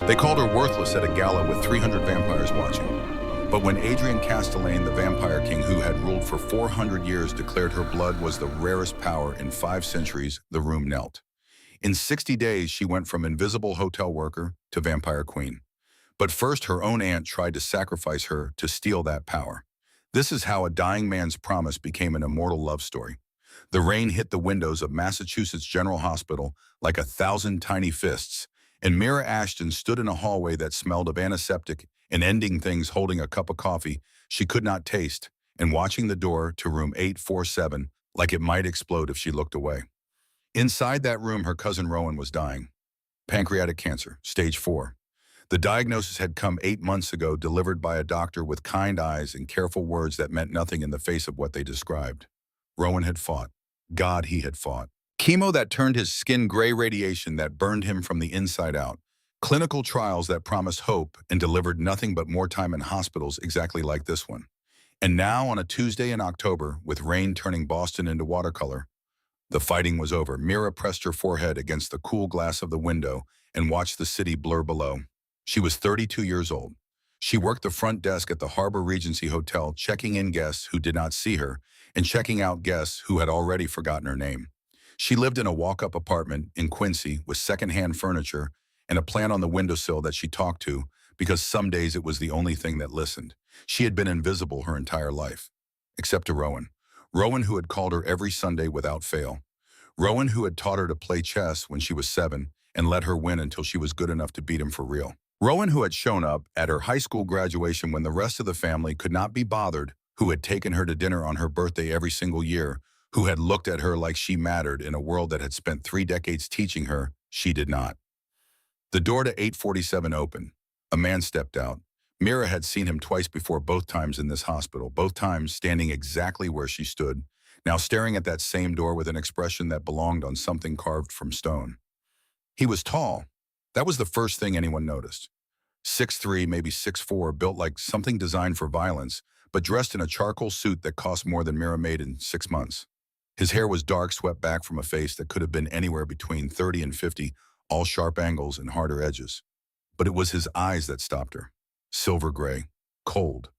They called her worthless at a gala with 300 vampires watching. But when Adrian Castellane, the vampire king who had ruled for 400 years, declared her blood was the rarest power in 5 centuries, the room knelt. In 60 days, she went from invisible hotel worker to vampire queen. But first, her own aunt tried to sacrifice her to steal that power. This is how a dying man's promise became an immortal love story. The rain hit the windows of Massachusetts General Hospital like 1,000 tiny fists, and Mira Ashton stood in a hallway that smelled of antiseptic and ending things, holding a cup of coffee she could not taste and watching the door to room 847 like it might explode if she looked away. Inside that room, her cousin Rowan was dying. Pancreatic cancer, stage 4. The diagnosis had come 8 months ago, delivered by a doctor with kind eyes and careful words that meant nothing in the face of what they described. Rowan had fought. God, he had fought. Chemo that turned his skin gray, radiation that burned him from the inside out. Clinical trials that promised hope and delivered nothing but more time in hospitals exactly like this one. And now, on a Tuesday in October, with rain turning Boston into watercolor, the fighting was over. Mira pressed her forehead against the cool glass of the window and watched the city blur below. She was 32 years old. She worked the front desk at the Harbor Regency Hotel, checking in guests who did not see her and checking out guests who had already forgotten her name. She lived in a walk-up apartment in Quincy with secondhand furniture and a plant on the windowsill that she talked to because some days it was the only thing that listened. She had been invisible her entire life, except to Rowan. Rowan, who had called her every Sunday without fail. Rowan, who had taught her to play chess when she was 7 and let her win until she was good enough to beat him for real. Rowan, who had shown up at her high school graduation when the rest of the family could not be bothered, who had taken her to dinner on her birthday every single year, who had looked at her like she mattered in a world that had spent 3 decades teaching her she did not. The door to 847 opened. A man stepped out. Mira had seen him twice before, both times in this hospital, both times standing exactly where she stood, now staring at that same door with an expression that belonged on something carved from stone. He was tall. That was the first thing anyone noticed. 6'3", maybe 6'4", built like something designed for violence, but dressed in a charcoal suit that cost more than Mira made in 6 months. His hair was dark, swept back from a face that could have been anywhere between 30 and 50, all sharp angles and harder edges. But it was his eyes that stopped her. Silver gray, cold,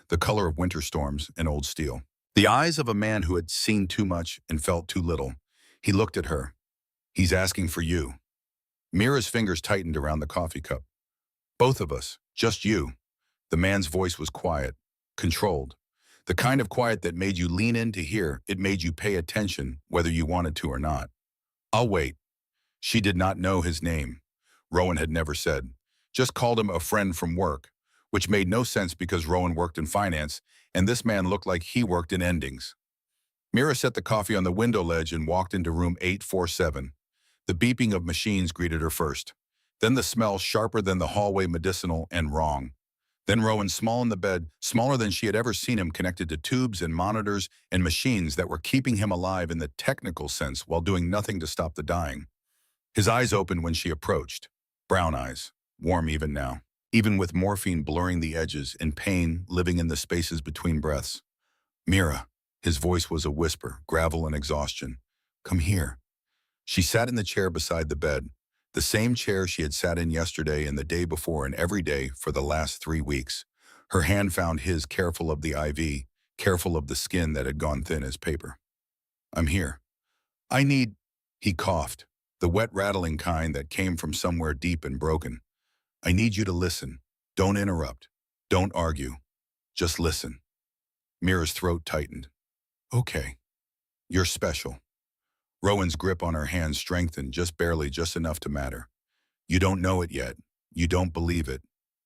the color of winter storms and old steel. The eyes of a man who had seen too much and felt too little. He looked at her. He's asking for you. Mira's fingers tightened around the coffee cup. Both of us, just you. The man's voice was quiet, controlled. The kind of quiet that made you lean in to hear. It made you pay attention, whether you wanted to or not. I'll wait. She did not know his name. Rowan had never said. Just called him a friend from work, which made no sense because Rowan worked in finance, and this man looked like he worked in endings. Mira set the coffee on the window ledge and walked into room 847. The beeping of machines greeted her first. Then the smell, sharper than the hallway, medicinal and wrong. Then Rowan, small in the bed, smaller than she had ever seen him, connected to tubes and monitors and machines that were keeping him alive in the technical sense while doing nothing to stop the dying. His eyes opened when she approached. Brown eyes, warm even now, even with morphine blurring the edges and pain living in the spaces between breaths. Mira, his voice was a whisper, gravel and exhaustion. Come here. She sat in the chair beside the bed, the same chair she had sat in yesterday and the day before and every day for the last 3 weeks. Her hand found his, careful of the IV, careful of the skin that had gone thin as paper. I'm here. I need, he coughed, the wet rattling kind that came from somewhere deep and broken. I need you to listen. Don't interrupt. Don't argue. Just listen. Mira's throat tightened. Okay. You're special. Rowan's grip on her hand strengthened just barely, just enough to matter. You don't know it yet. You don't believe it.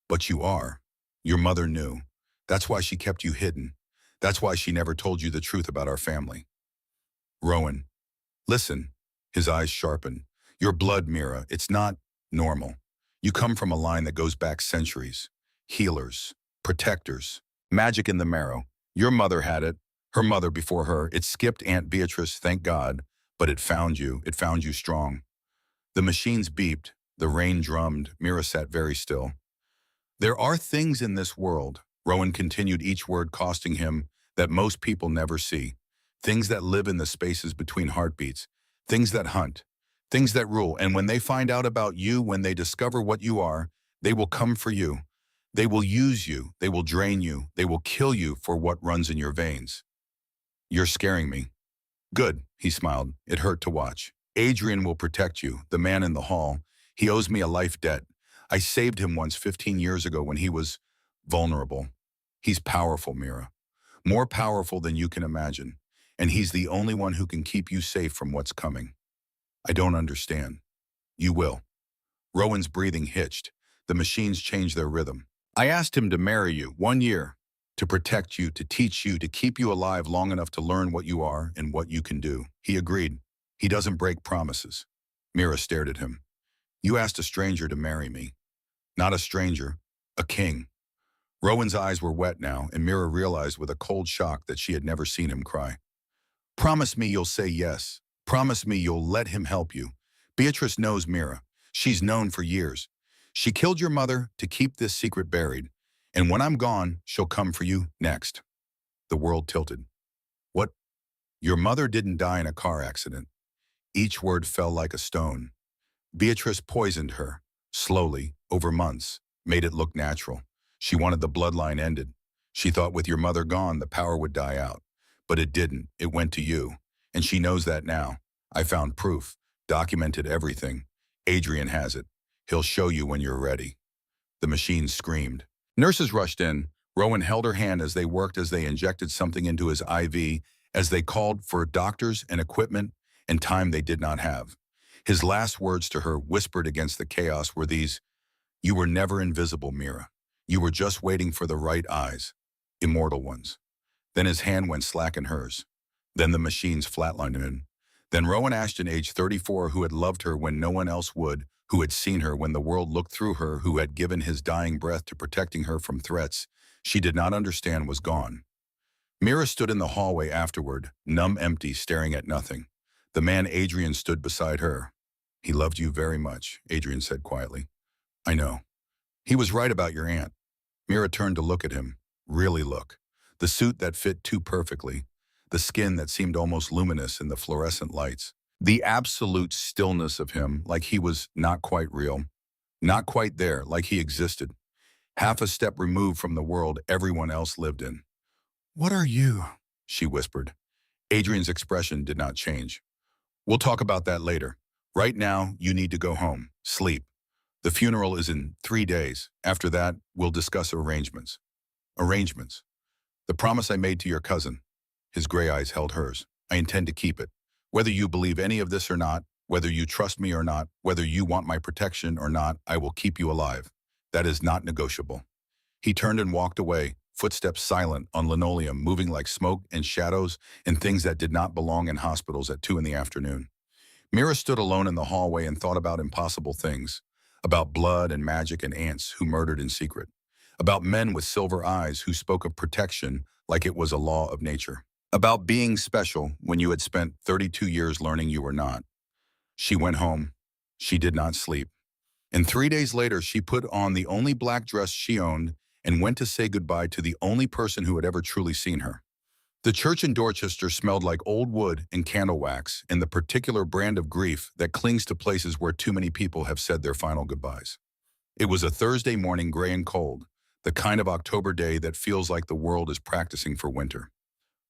But you are. Your mother knew. That's why she kept you hidden. That's why she never told you the truth about our family. Rowan, listen. His eyes sharpened. Your blood, Mira, it's not normal. You come from a line that goes back centuries. Healers, protectors, magic in the marrow. Your mother had it. Her mother before her. It skipped Aunt Beatrice, thank God. But it found you strong. The machines beeped, the rain drummed, Mira sat very still. There are things in this world, Rowan continued, each word costing him, that most people never see. Things that live in the spaces between heartbeats, things that hunt, things that rule, and when they find out about you, when they discover what you are, They will come for you. They will use you. They will drain you. They will kill you for what runs in your veins. You're scaring me. Good, he smiled. It hurt to watch. Adrian will protect you, the man in the hall. He owes me a life debt. I saved him once 15 years ago when he was vulnerable. He's powerful, Mira. More powerful than you can imagine. And he's the only one who can keep you safe from what's coming. I don't understand. You will. Rowan's breathing hitched. The machines changed their rhythm. I asked him to marry you 1 year, to protect you, to teach you, to keep you alive long enough to learn what you are and what you can do. He agreed. He doesn't break promises. Mira stared at him. You asked a stranger to marry me. Not a stranger, a king. Rowan's eyes were wet now, and Mira realized with a cold shock that she had never seen him cry. Promise me you'll say yes. Promise me you'll let him help you. Beatrice knows Mira. She's known for years. She killed your mother to keep this secret buried. And when I'm gone, she'll come for you next. The world tilted. What? Your mother didn't die in a car accident. Each word fell like a stone. Beatrice poisoned her, slowly, over months, made it look natural. She wanted the bloodline ended. She thought with your mother gone, the power would die out. But it didn't. It went to you. And she knows that now. I found proof, documented everything. Adrian has it. He'll show you when you're ready. The machine screamed. Nurses rushed in. Rowan held her hand as they worked, as they injected something into his IV, as they called for doctors and equipment and time they did not have. His last words to her, whispered against the chaos, were these: You were never invisible, Mira. You were just waiting for the right eyes. Immortal ones. Then his hand went slack in hers. Then the machines flatlined him. Then Rowan Ashton, age 34, who had loved her when no one else would, who had seen her when the world looked through her, who had given his dying breath to protecting her from threats she did not understand, was gone. Mira stood in the hallway afterward, numb, empty, staring at nothing. The man Adrian stood beside her. He loved you very much, Adrian said quietly. I know. He was right about your aunt. Mira turned to look at him. Really look. The suit that fit too perfectly. The skin that seemed almost luminous in the fluorescent lights. The absolute stillness of him, like he was not quite real. Not quite there, like he existed. Half a step removed from the world everyone else lived in. What are you? She whispered. Adrian's expression did not change. We'll talk about that later. Right now, you need to go home. Sleep. The funeral is in 3 days. After that, we'll discuss arrangements. Arrangements. The promise I made to your cousin. His gray eyes held hers. I intend to keep it. Whether you believe any of this or not, whether you trust me or not, whether you want my protection or not, I will keep you alive. That is not negotiable. He turned and walked away, footsteps silent on linoleum, moving like smoke and shadows and things that did not belong in hospitals at 2 in the afternoon. Mira stood alone in the hallway and thought about impossible things. About blood and magic and ants who murdered in secret. About men with silver eyes who spoke of protection like it was a law of nature. About being special when you had spent 32 years learning you were not. She went home. She did not sleep. And 3 days later, she put on the only black dress she owned and went to say goodbye to the only person who had ever truly seen her. The church in Dorchester smelled like old wood and candle wax and the particular brand of grief that clings to places where too many people have said their final goodbyes. It was a Thursday morning, gray and cold, the kind of October day that feels like the world is practicing for winter.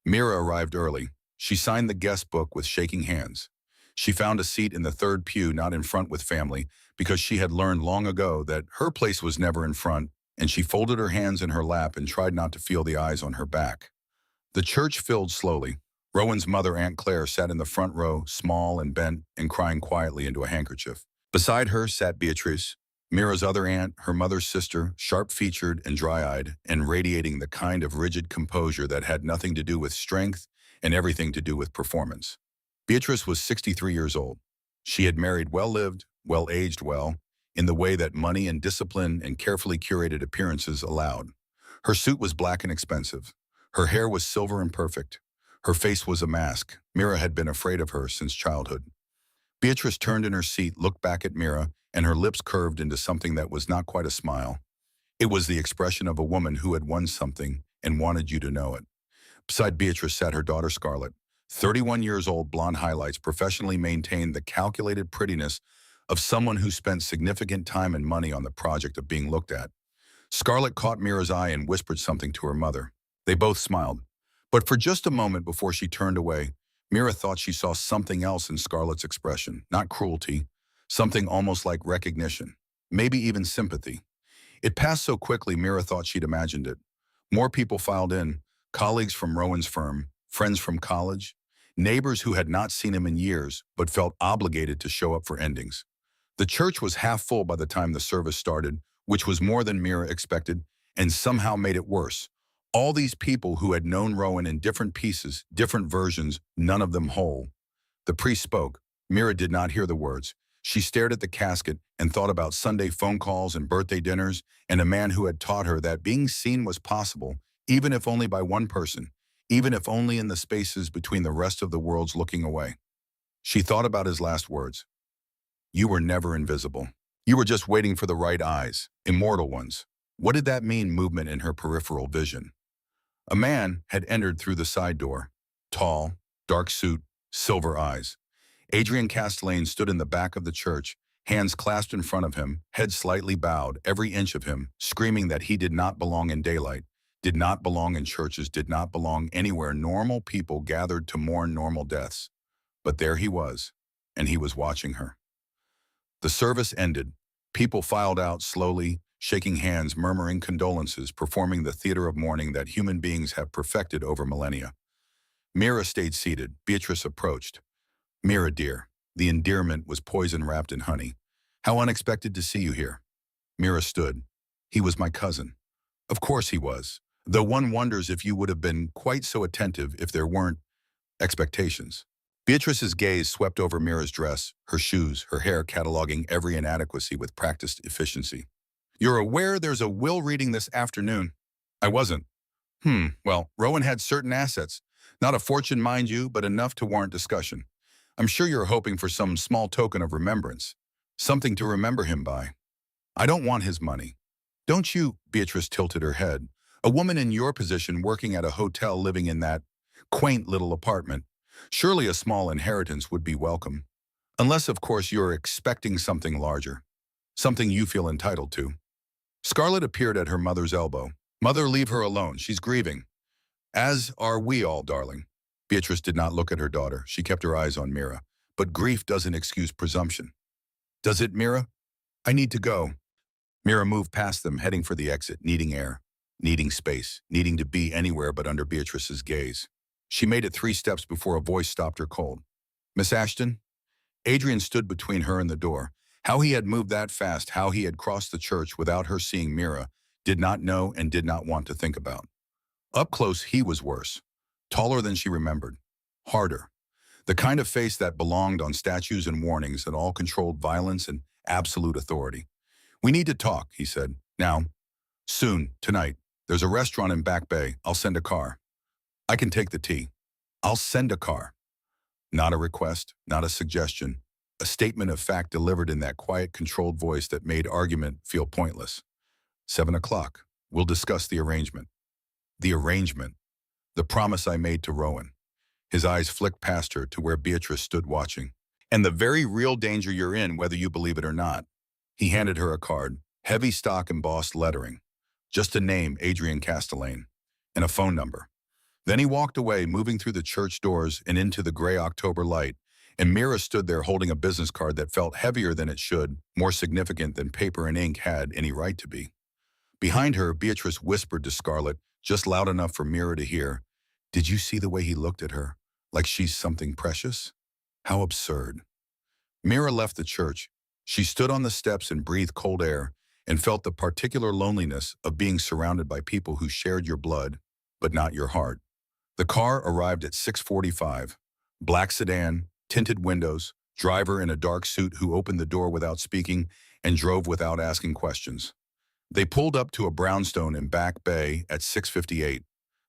Mira arrived early. She signed the guest book with shaking hands. She found a seat in the third pew, not in front with family, because she had learned long ago that her place was never in front, and she folded her hands in her lap and tried not to feel the eyes on her back. The church filled slowly. Rowan's mother, Aunt Claire, sat in the front row, small and bent and crying quietly into a handkerchief. Beside her sat Beatrice, Mira's other aunt, her mother's sister, sharp-featured and dry-eyed, and radiating the kind of rigid composure that had nothing to do with strength and everything to do with performance. Beatrice was 63 years old. She had married well-lived, well-aged well, in the way that money and discipline and carefully curated appearances allowed. Her suit was black and expensive. Her hair was silver and perfect. Her face was a mask. Mira had been afraid of her since childhood. Beatrice turned in her seat, looked back at Mira, and her lips curved into something that was not quite a smile. It was the expression of a woman who had won something and wanted you to know it. Beside Beatrice sat her daughter Scarlett. 31 years old, blonde highlights, professionally maintained the calculated prettiness of someone who spent significant time and money on the project of being looked at. Scarlett caught Mira's eye and whispered something to her mother. They both smiled. But for just a moment before she turned away, Mira thought she saw something else in Scarlett's expression, not cruelty, something almost like recognition, maybe even sympathy. It passed so quickly Mira thought she'd imagined it. More people filed in, colleagues from Rowan's firm, friends from college, neighbors who had not seen him in years but felt obligated to show up for endings. The church was half full by the time the service started, which was more than Mira expected, and somehow made it worse. All these people who had known Rowan in different pieces, different versions, none of them whole. The priest spoke. Mira did not hear the words. She stared at the casket and thought about Sunday phone calls and birthday dinners and a man who had taught her that being seen was possible, even if only by one person, even if only in the spaces between the rest of the world's looking away. She thought about his last words. You were never invisible. You were just waiting for the right eyes, immortal ones. What did that mean, movement in her peripheral vision? A man had entered through the side door. Tall, dark suit, silver eyes. Adrian Castellane stood in the back of the church, hands clasped in front of him, head slightly bowed, every inch of him, screaming that he did not belong in daylight, did not belong in churches, did not belong anywhere normal people gathered to mourn normal deaths. But there he was, and he was watching her. The service ended. People filed out slowly, shaking hands, murmuring condolences, performing the theater of mourning that human beings have perfected over millennia. Mira stayed seated. Beatrice approached. Mira, dear. The endearment was poison wrapped in honey. How unexpected to see you here. Mira stood. He was my cousin. Of course he was, though one wonders if you would have been quite so attentive if there weren't expectations. Beatrice's gaze swept over Mira's dress, her shoes, her hair, cataloging every inadequacy with practiced efficiency. You're aware there's a will reading this afternoon? I wasn't. Well, Rowan had certain assets. Not a fortune, mind you, but enough to warrant discussion. I'm sure you're hoping for some small token of remembrance. Something to remember him by. I don't want his money. Don't you? Beatrice tilted her head. A woman in your position working at a hotel living in that quaint little apartment. Surely a small inheritance would be welcome. Unless, of course, you're expecting something larger. Something you feel entitled to. Scarlett appeared at her mother's elbow. Mother, leave her alone. She's grieving. As are we all, darling. Beatrice did not look at her daughter. She kept her eyes on Mira. But grief doesn't excuse presumption. Does it, Mira? I need to go. Mira moved past them, heading for the exit, needing air, needing space, needing to be anywhere but under Beatrice's gaze. She made it 3 steps before a voice stopped her cold. Miss Ashton? Adrian stood between her and the door. How he had moved that fast, how he had crossed the church without her seeing Mira, did not know and did not want to think about. Up close, he was worse. Taller than she remembered. Harder. The kind of face that belonged on statues and warnings that all controlled violence and absolute authority. We need to talk, he said. Now. Soon, tonight. There's a restaurant in Back Bay. I'll send a car. I can take the tea. I'll send a car. Not a request, not a suggestion. A statement of fact delivered in that quiet, controlled voice that made argument feel pointless. 7 o'clock. We'll discuss the arrangement. The arrangement. The promise I made to Rowan. His eyes flicked past her to where Beatrice stood watching. And the very real danger you're in, whether you believe it or not. He handed her a card, heavy stock embossed lettering. Just a name, Adrian Castellane, and a phone number. Then he walked away, moving through the church doors and into the gray October light, and Mira stood there holding a business card that felt heavier than it should, more significant than paper and ink had any right to be. Behind her, Beatrice whispered to Scarlett, just loud enough for Mira to hear, Did you see the way he looked at her? Like she's something precious? How absurd. Mira left the church. She stood on the steps and breathed cold air and felt the particular loneliness of being surrounded by people who shared your blood, but not your heart. The car arrived at 6:45. Black sedan, tinted windows, driver in a dark suit who opened the door without speaking and drove without asking questions. They pulled up to a brownstone in Back Bay at 6:58.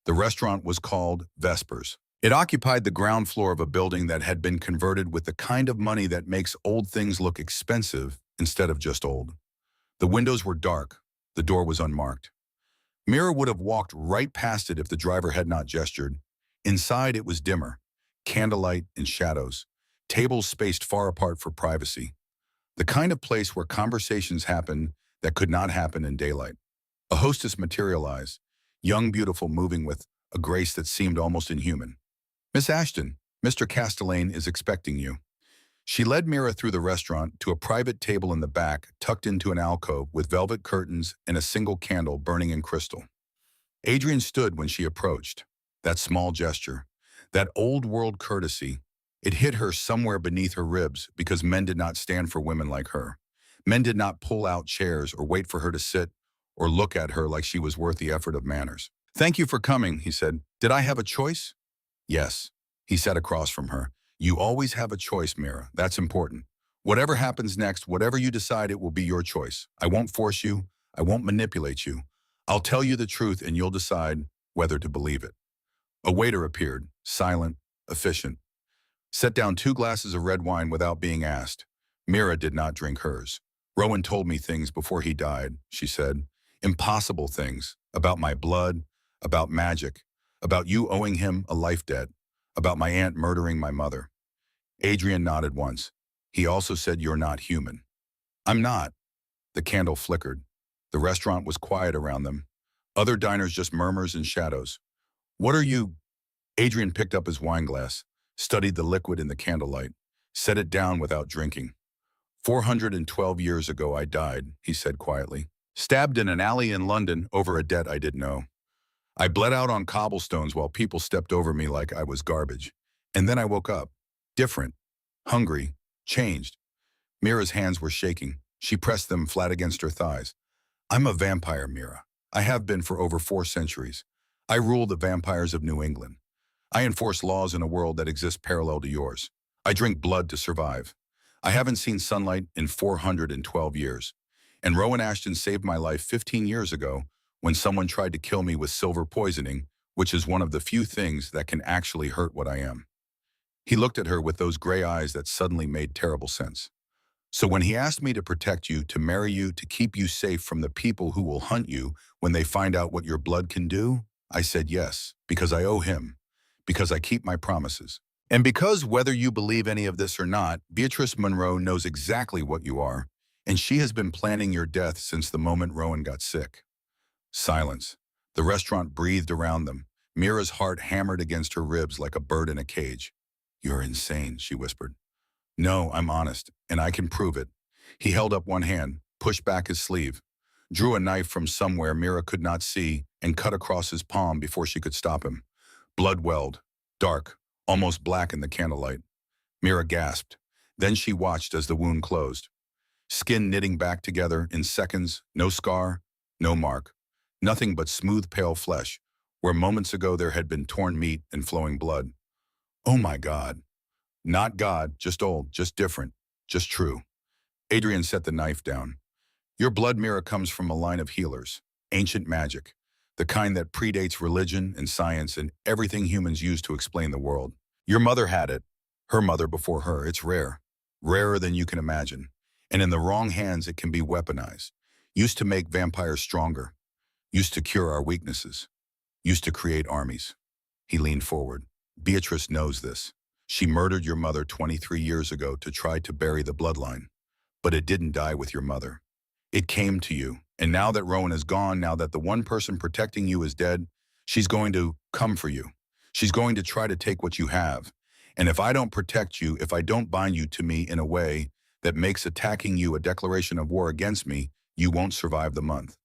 The restaurant was called Vespers. It occupied the ground floor of a building that had been converted with the kind of money that makes old things look expensive instead of just old. The windows were dark. The door was unmarked. Mira would have walked right past it if the driver had not gestured. Inside, it was dimmer. Candlelight and shadows. Tables spaced far apart for privacy. The kind of place where conversations happen that could not happen in daylight. A hostess materialized, young, beautiful, moving with a grace that seemed almost inhuman. Miss Ashton, Mr. Castellane is expecting you. She led Mira through the restaurant to a private table in the back, tucked into an alcove with velvet curtains and a single candle burning in crystal. Adrian stood when she approached. That small gesture, that old-world courtesy, it hit her somewhere beneath her ribs because men did not stand for women like her. Men did not pull out chairs or wait for her to sit or look at her like she was worth the effort of manners. "Thank you for coming," he said. "Did I have a choice?" "Yes." He sat across from her. "You always have a choice, Mira. That's important. Whatever happens next, whatever you decide, it will be your choice. I won't force you. I won't manipulate you. I'll tell you the truth and you'll decide whether to believe it." A waiter appeared, silent, efficient. Set down 2 glasses of red wine without being asked. Mira did not drink hers. "Rowan told me things before he died," she said. "Impossible things. About my blood, about magic, about you owing him a life debt, about my aunt murdering my mother." Adrian nodded once. "He also said you're not human." "I'm not." The candle flickered. The restaurant was quiet around them. Other diners just murmurs and shadows. "What are you?" Adrian picked up his wine glass, studied the liquid in the candlelight, set it down without drinking. 412 years ago I died," he said quietly. "Stabbed in an alley in London over a debt I didn't owe. I bled out on cobblestones while people stepped over me like I was garbage. And then I woke up. Different. Hungry. Changed." Mira's hands were shaking. She pressed them flat against her thighs. "I'm a vampire, Mira. I have been for over 4 centuries. I rule the vampires of New England. I enforce laws in a world that exists parallel to yours. I drink blood to survive. I haven't seen sunlight in 412 years. And Rowan Ashton saved my life 15 years ago when someone tried to kill me with silver poisoning, which is one of the few things that can actually hurt what I am." He looked at her with those gray eyes that suddenly made terrible sense. "So when he asked me to protect you, to marry you, to keep you safe from the people who will hunt you when they find out what your blood can do, I said yes, because I owe him, because I keep my promises. And because whether you believe any of this or not, Beatrice Monroe knows exactly what you are, and she has been planning your death since the moment Rowan got sick." Silence. The restaurant breathed around them. Mira's heart hammered against her ribs like a bird in a cage. "You're insane," she whispered. "No, I'm honest, and I can prove it." He held up one hand, pushed back his sleeve, drew a knife from somewhere Mira could not see, and cut across his palm before she could stop him. Blood welled, dark, almost black in the candlelight. Mira gasped. Then she watched as the wound closed. Skin knitting back together in seconds, no scar, no mark. Nothing but smooth, pale flesh, where moments ago there had been torn meat and flowing blood. "Oh my God." Not God, just old, just different, just true. Adrian set the knife down. "Your blood, Mira, comes from a line of healers, ancient magic, the kind that predates religion and science and everything humans use to explain the world. Your mother had it, her mother before her. It's rare, rarer than you can imagine. And in the wrong hands, it can be weaponized, used to make vampires stronger, used to cure our weaknesses, used to create armies." He leaned forward. "Beatrice knows this. She murdered your mother 23 years ago to try to bury the bloodline. But it didn't die with your mother. It came to you. And now that Rowan is gone, now that the one person protecting you is dead, she's going to come for you. She's going to try to take what you have. And if I don't protect you, if I don't bind you to me in a way that makes attacking you a declaration of war against me, you won't survive the month."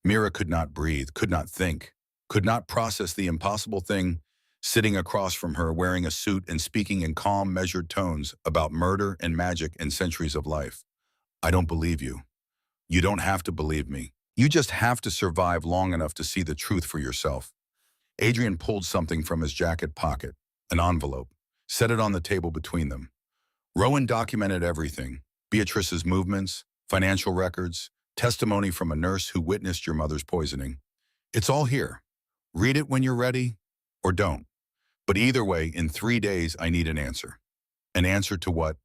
Mira could not breathe, could not think, could not process the impossible thing, sitting across from her wearing a suit and speaking in calm, measured tones about murder and magic and centuries of life. "I don't believe you. You don't have to believe me. You just have to survive long enough to see the truth for yourself." Adrian pulled something from his jacket pocket, an envelope, set it on the table between them. "Rowan documented everything, Beatrice's movements, financial records, testimony from a nurse who witnessed your mother's poisoning. It's all here. Read it when you're ready, or don't. But either way, in 3 days, I need an answer." "An answer to what?"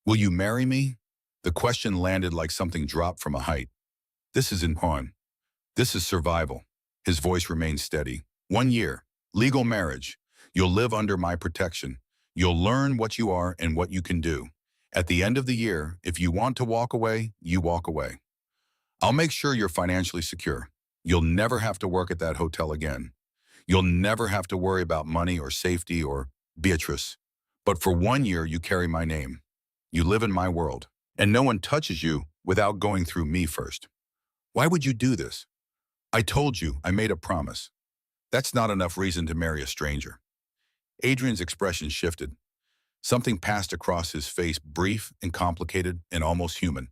"Will you marry me?" The question landed like something dropped from a height. "This is important. This is survival." His voice remained steady. 1 year. Legal marriage. You'll live under my protection. You'll learn what you are and what you can do. At the end of the year, if you want to walk away, you walk away. I'll make sure you're financially secure. You'll never have to work at that hotel again. You'll never have to worry about money or safety or Beatrice. But for 1 year, you carry my name. You live in my world. And no one touches you without going through me first. Why would you do this? I told you, I made a promise. That's not enough reason to marry a stranger. Adrian's expression shifted. Something passed across his face, brief and complicated and almost human.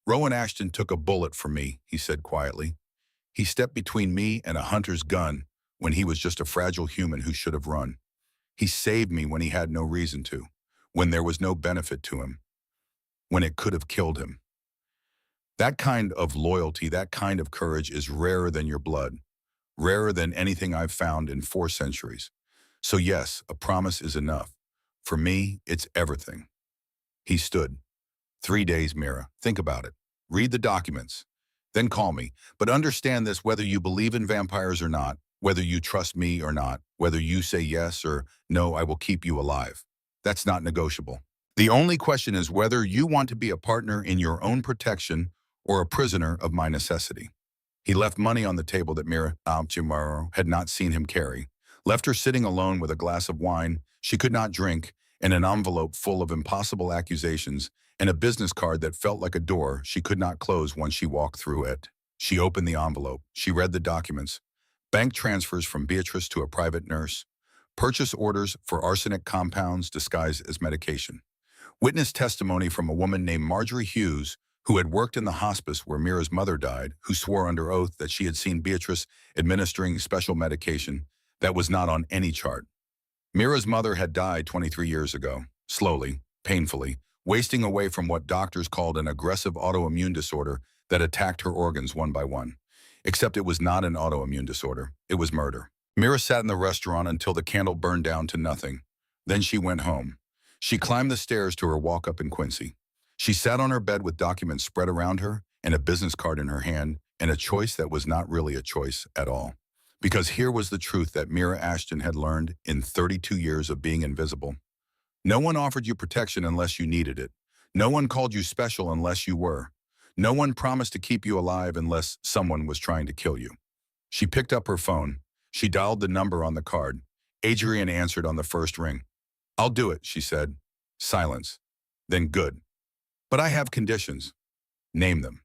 Rowan Ashton took a bullet for me, he said quietly. He stepped between me and a hunter's gun when he was just a fragile human who should have run. He saved me when he had no reason to, when there was no benefit to him, when it could have killed him. That kind of loyalty, that kind of courage is rarer than your blood, rarer than anything I've found in 4 centuries. So yes, a promise is enough. For me, it's everything. He stood. 3 days, Mira. Think about it. Read the documents. Then call me. But understand this, whether you believe in vampires or not, whether you trust me or not, whether you say yes or no, I will keep you alive. That's not negotiable. The only question is whether you want to be a partner in your own protection or a prisoner of my necessity. He left money on the table that Mira tomorrow had not seen him carry, left her sitting alone with a glass of wine she could not drink and an envelope full of impossible accusations and a business card that felt like a door she could not close once she walked through it. She opened the envelope. She read the documents. Bank transfers from Beatrice to a private nurse. Purchase orders for arsenic compounds disguised as medication. Witness testimony from a woman named Marjorie Hughes, who had worked in the hospice where Mira's mother died, who swore under oath that she had seen Beatrice administering special medication that was not on any chart. Mira's mother had died 23 years ago, slowly, painfully, wasting away from what doctors called an aggressive autoimmune disorder that attacked her organs one by one. Except it was not an autoimmune disorder, it was murder. Mira sat in the restaurant until the candle burned down to nothing. Then she went home. She climbed the stairs to her walk-up in Quincy. She sat on her bed with documents spread around her and a business card in her hand and a choice that was not really a choice at all. Because here was the truth that Mira Ashton had learned in 32 years of being invisible. No one offered you protection unless you needed it. No one called you special unless you were. No one promised to keep you alive unless someone was trying to kill you. She picked up her phone. She dialed the number on the card. Adrian answered on the first ring. I'll do it, she said. Silence. Then good. But I have conditions. Name them.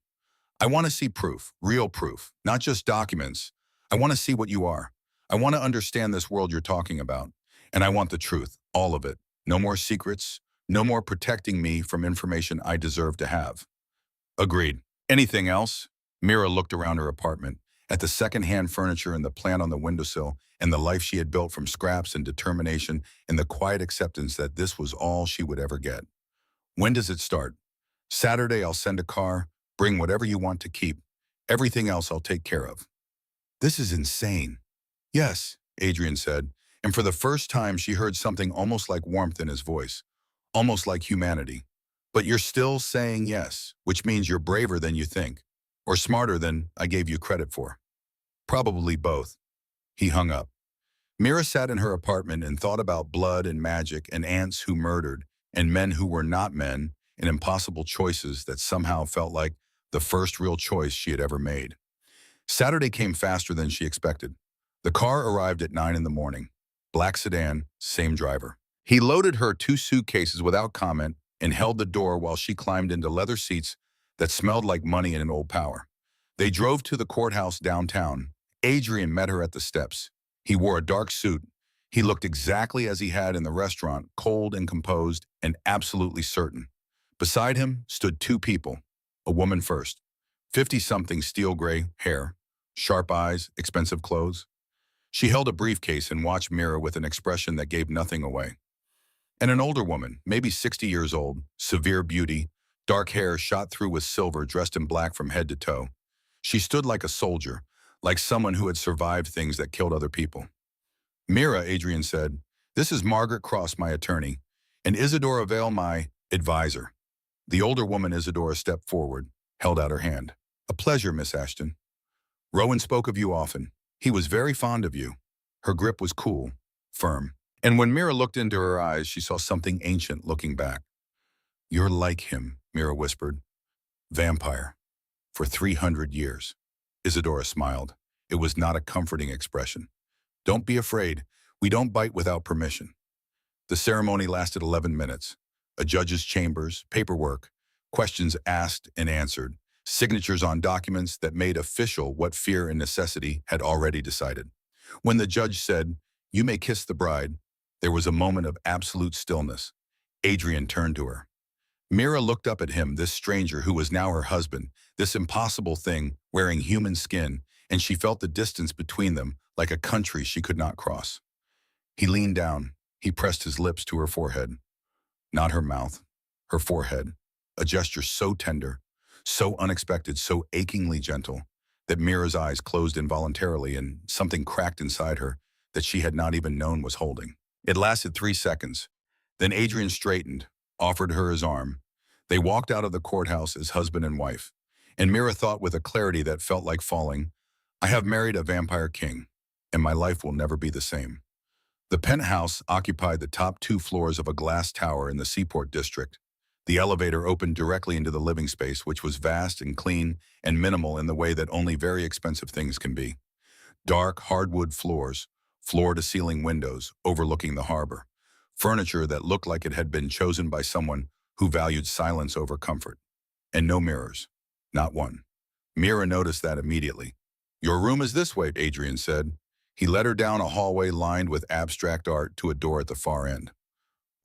I want to see proof, real proof, not just documents. I want to see what you are. I want to understand this world you're talking about. And I want the truth, all of it. No more secrets, no more protecting me from information I deserve to have. Agreed. Anything else? Mira looked around her apartment, at the second-hand furniture and the plant on the windowsill, and the life she had built from scraps and determination and the quiet acceptance that this was all she would ever get. When does it start? Saturday, I'll send a car, bring whatever you want to keep. Everything else I'll take care of. This is insane. Yes, Adrian said, and for the first time she heard something almost like warmth in his voice, almost like humanity. But you're still saying yes, which means you're braver than you think, or smarter than I gave you credit for. Probably both. He hung up. Mira sat in her apartment and thought about blood and magic and ants who murdered and men who were not men and impossible choices that somehow felt like the first real choice she had ever made. Saturday came faster than she expected. The car arrived at 9 in the morning. Black sedan, same driver. He loaded her 2 suitcases without comment and held the door while she climbed into leather seats that smelled like money and an old power. They drove to the courthouse downtown. Adrian met her at the steps. He wore a dark suit. He looked exactly as he had in the restaurant, cold and composed and absolutely certain. Beside him stood 2 people, a woman first, 50-something steel gray hair, sharp eyes, expensive clothes. She held a briefcase and watched Mira with an expression that gave nothing away. And an older woman, maybe 60 years old, severe beauty, dark hair shot through with silver, dressed in black from head to toe. She stood like a soldier, like someone who had survived things that killed other people. Mira, Adrian said, this is Margaret Cross, my attorney, and Isadora Vale, my advisor. The older woman, Isadora, stepped forward, held out her hand. A pleasure, Miss Ashton. Rowan spoke of you often. He was very fond of you. Her grip was cool, firm. And when Mira looked into her eyes, she saw something ancient looking back. You're like him, Mira whispered. Vampire. For 300 years. Isadora smiled. It was not a comforting expression. Don't be afraid. We don't bite without permission. The ceremony lasted 11 minutes. A judge's chambers, paperwork, questions asked and answered, signatures on documents that made official what fear and necessity had already decided. When the judge said, "You may kiss the bride," there was a moment of absolute stillness. Adrian turned to her. Mira looked up at him, this stranger who was now her husband, this impossible thing wearing human skin, and she felt the distance between them like a country she could not cross. He leaned down. He pressed his lips to her forehead. Not her mouth, her forehead. A gesture so tender, so unexpected, so achingly gentle, that Mira's eyes closed involuntarily and something cracked inside her that she had not even known was holding. It lasted 3 seconds. Then Adrian straightened, offered her his arm. They walked out of the courthouse as husband and wife. And Mira thought with a clarity that felt like falling, I have married a vampire king, and my life will never be the same. The penthouse occupied the top 2 floors of a glass tower in the Seaport district. The elevator opened directly into the living space, which was vast and clean and minimal in the way that only very expensive things can be. Dark, hardwood floors, floor-to-ceiling windows overlooking the harbor. Furniture that looked like it had been chosen by someone who valued silence over comfort. And no mirrors. Not one. Mira noticed that immediately. Your room is this way, Adrian said. He led her down a hallway lined with abstract art to a door at the far end.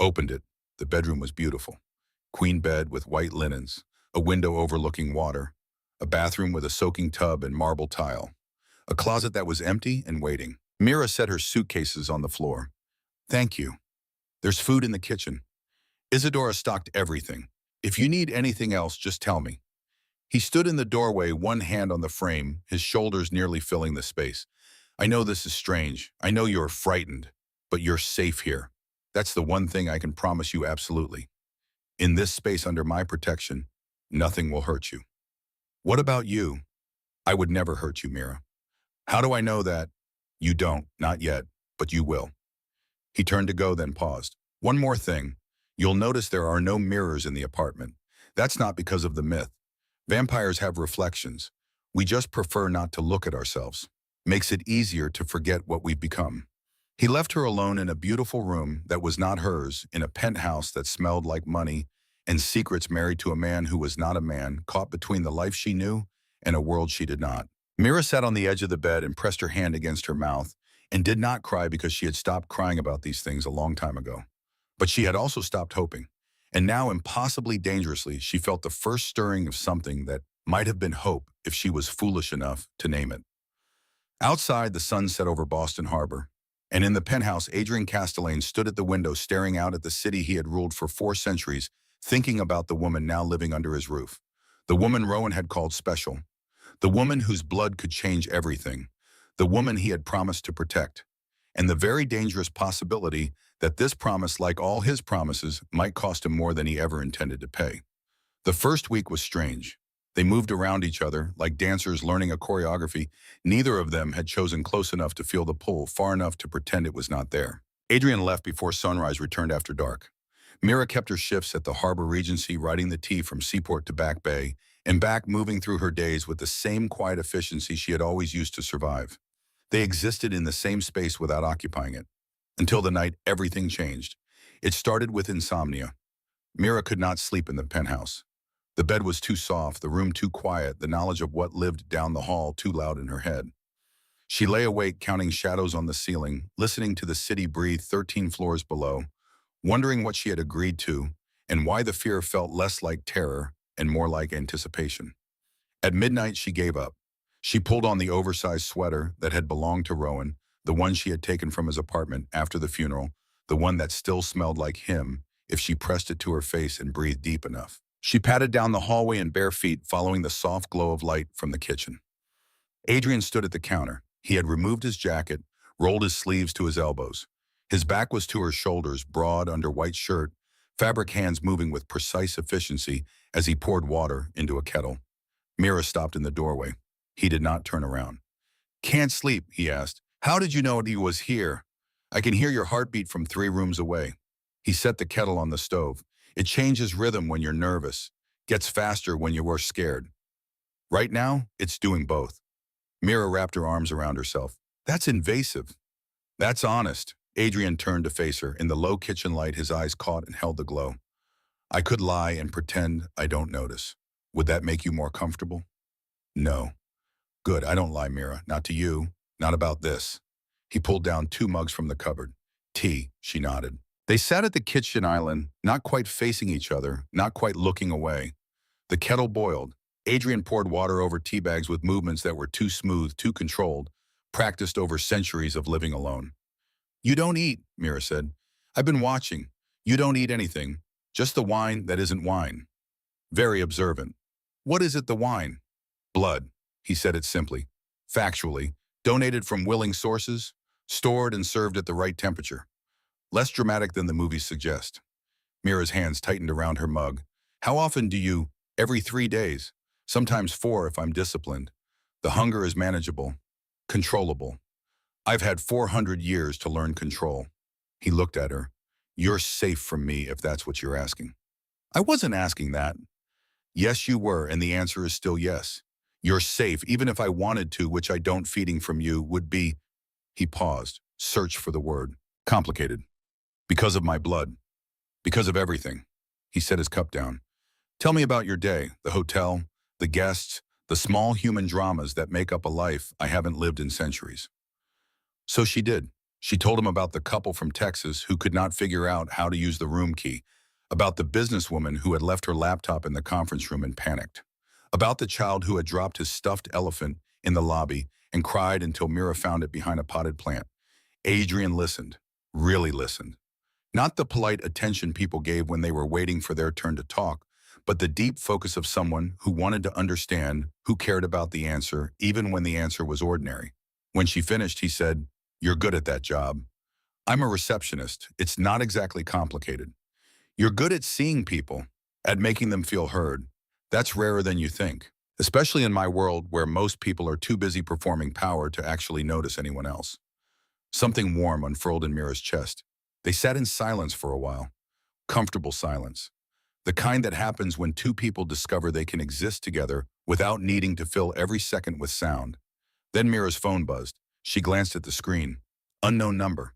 Opened it. The bedroom was beautiful. Queen bed with white linens, a window overlooking water, a bathroom with a soaking tub and marble tile, a closet that was empty and waiting. Mira set her suitcases on the floor. Thank you. There's food in the kitchen. Isadora stocked everything. If you need anything else, just tell me. He stood in the doorway, one hand on the frame, his shoulders nearly filling the space. I know this is strange. I know you're frightened, but you're safe here. That's the one thing I can promise you absolutely. In this space under my protection, nothing will hurt you. What about you? I would never hurt you, Mira. How do I know that? You don't, not yet, but you will. He turned to go, then paused. One more thing. You'll notice there are no mirrors in the apartment. That's not because of the myth. Vampires have reflections. We just prefer not to look at ourselves. Makes it easier to forget what we've become. He left her alone in a beautiful room that was not hers, in a penthouse that smelled like money, and secrets married to a man who was not a man, caught between the life she knew and a world she did not. Mira sat on the edge of the bed and pressed her hand against her mouth, and did not cry because she had stopped crying about these things a long time ago. But she had also stopped hoping. And now, impossibly dangerously, she felt the first stirring of something that might have been hope if she was foolish enough to name it. Outside, the sun set over Boston Harbor, and in the penthouse, Adrian Castellane stood at the window staring out at the city he had ruled for 4 centuries, thinking about the woman now living under his roof. The woman Rowan had called special. The woman whose blood could change everything. The woman he had promised to protect. And the very dangerous possibility that this promise, like all his promises, might cost him more than he ever intended to pay. The first week was strange. They moved around each other, like dancers learning a choreography. Neither of them had chosen close enough to feel the pull, far enough to pretend it was not there. Adrian left before sunrise, returned after dark. Mira kept her shifts at the Harbor Regency, riding the T from Seaport to Back Bay, and back, moving through her days with the same quiet efficiency she had always used to survive. They existed in the same space without occupying it. Until the night everything changed. It started with insomnia. Mira could not sleep in the penthouse. The bed was too soft, the room too quiet, the knowledge of what lived down the hall too loud in her head. She lay awake, counting shadows on the ceiling, listening to the city breathe 13 floors below, wondering what she had agreed to, and why the fear felt less like terror and more like anticipation. At midnight, she gave up. She pulled on the oversized sweater that had belonged to Rowan, the one she had taken from his apartment after the funeral, the one that still smelled like him if she pressed it to her face and breathed deep enough. She padded down the hallway in bare feet, following the soft glow of light from the kitchen. Adrian stood at the counter. He had removed his jacket, rolled his sleeves to his elbows. His back was to her shoulders, broad under white shirt, fabric hands moving with precise efficiency as he poured water into a kettle. Mira stopped in the doorway. He did not turn around. Can't sleep, he asked. How did you know he was here? I can hear your heartbeat from 3 rooms away. He set the kettle on the stove. It changes rhythm when you're nervous, gets faster when you're scared. Right now, it's doing both. Mira wrapped her arms around herself. That's invasive. That's honest. Adrian turned to face her. In the low kitchen light, his eyes caught and held the glow. I could lie and pretend I don't notice. Would that make you more comfortable? No. Good, I don't lie, Mira. Not to you. Not about this. He pulled down 2 mugs from the cupboard. Tea, she nodded. They sat at the kitchen island, not quite facing each other, not quite looking away. The kettle boiled. Adrian poured water over tea bags with movements that were too smooth, too controlled, practiced over centuries of living alone. You don't eat, Mira said. I've been watching. You don't eat anything. Just the wine that isn't wine. Very observant. What is it, the wine? Blood. He said it simply. Factually. Donated from willing sources. Stored and served at the right temperature. Less dramatic than the movies suggest. Mira's hands tightened around her mug. How often do you? Every 3 days. Sometimes 4 if I'm disciplined. The hunger is manageable. Controllable. I've had 400 years to learn control. He looked at her. You're safe from me if that's what you're asking. I wasn't asking that. Yes, you were, and the answer is still yes. You're safe, even if I wanted to, which I don't. Feeding from you would be. He paused, searched for the word. Complicated. Because of my blood. Because of everything. He set his cup down. Tell me about your day, the hotel, the guests, the small human dramas that make up a life I haven't lived in centuries. So she did. She told him about the couple from Texas who could not figure out how to use the room key, about the businesswoman who had left her laptop in the conference room and panicked, about the child who had dropped his stuffed elephant in the lobby and cried until Mira found it behind a potted plant. Adrian listened, really listened. Not the polite attention people gave when they were waiting for their turn to talk, but the deep focus of someone who wanted to understand, who cared about the answer, even when the answer was ordinary. When she finished, he said, You're good at that job. I'm a receptionist. It's not exactly complicated. You're good at seeing people, at making them feel heard. That's rarer than you think, especially in my world where most people are too busy performing power to actually notice anyone else. Something warm unfurled in Mira's chest. They sat in silence for a while. Comfortable silence. The kind that happens when 2 people discover they can exist together without needing to fill every second with sound. Then Mira's phone buzzed. She glanced at the screen. Unknown number.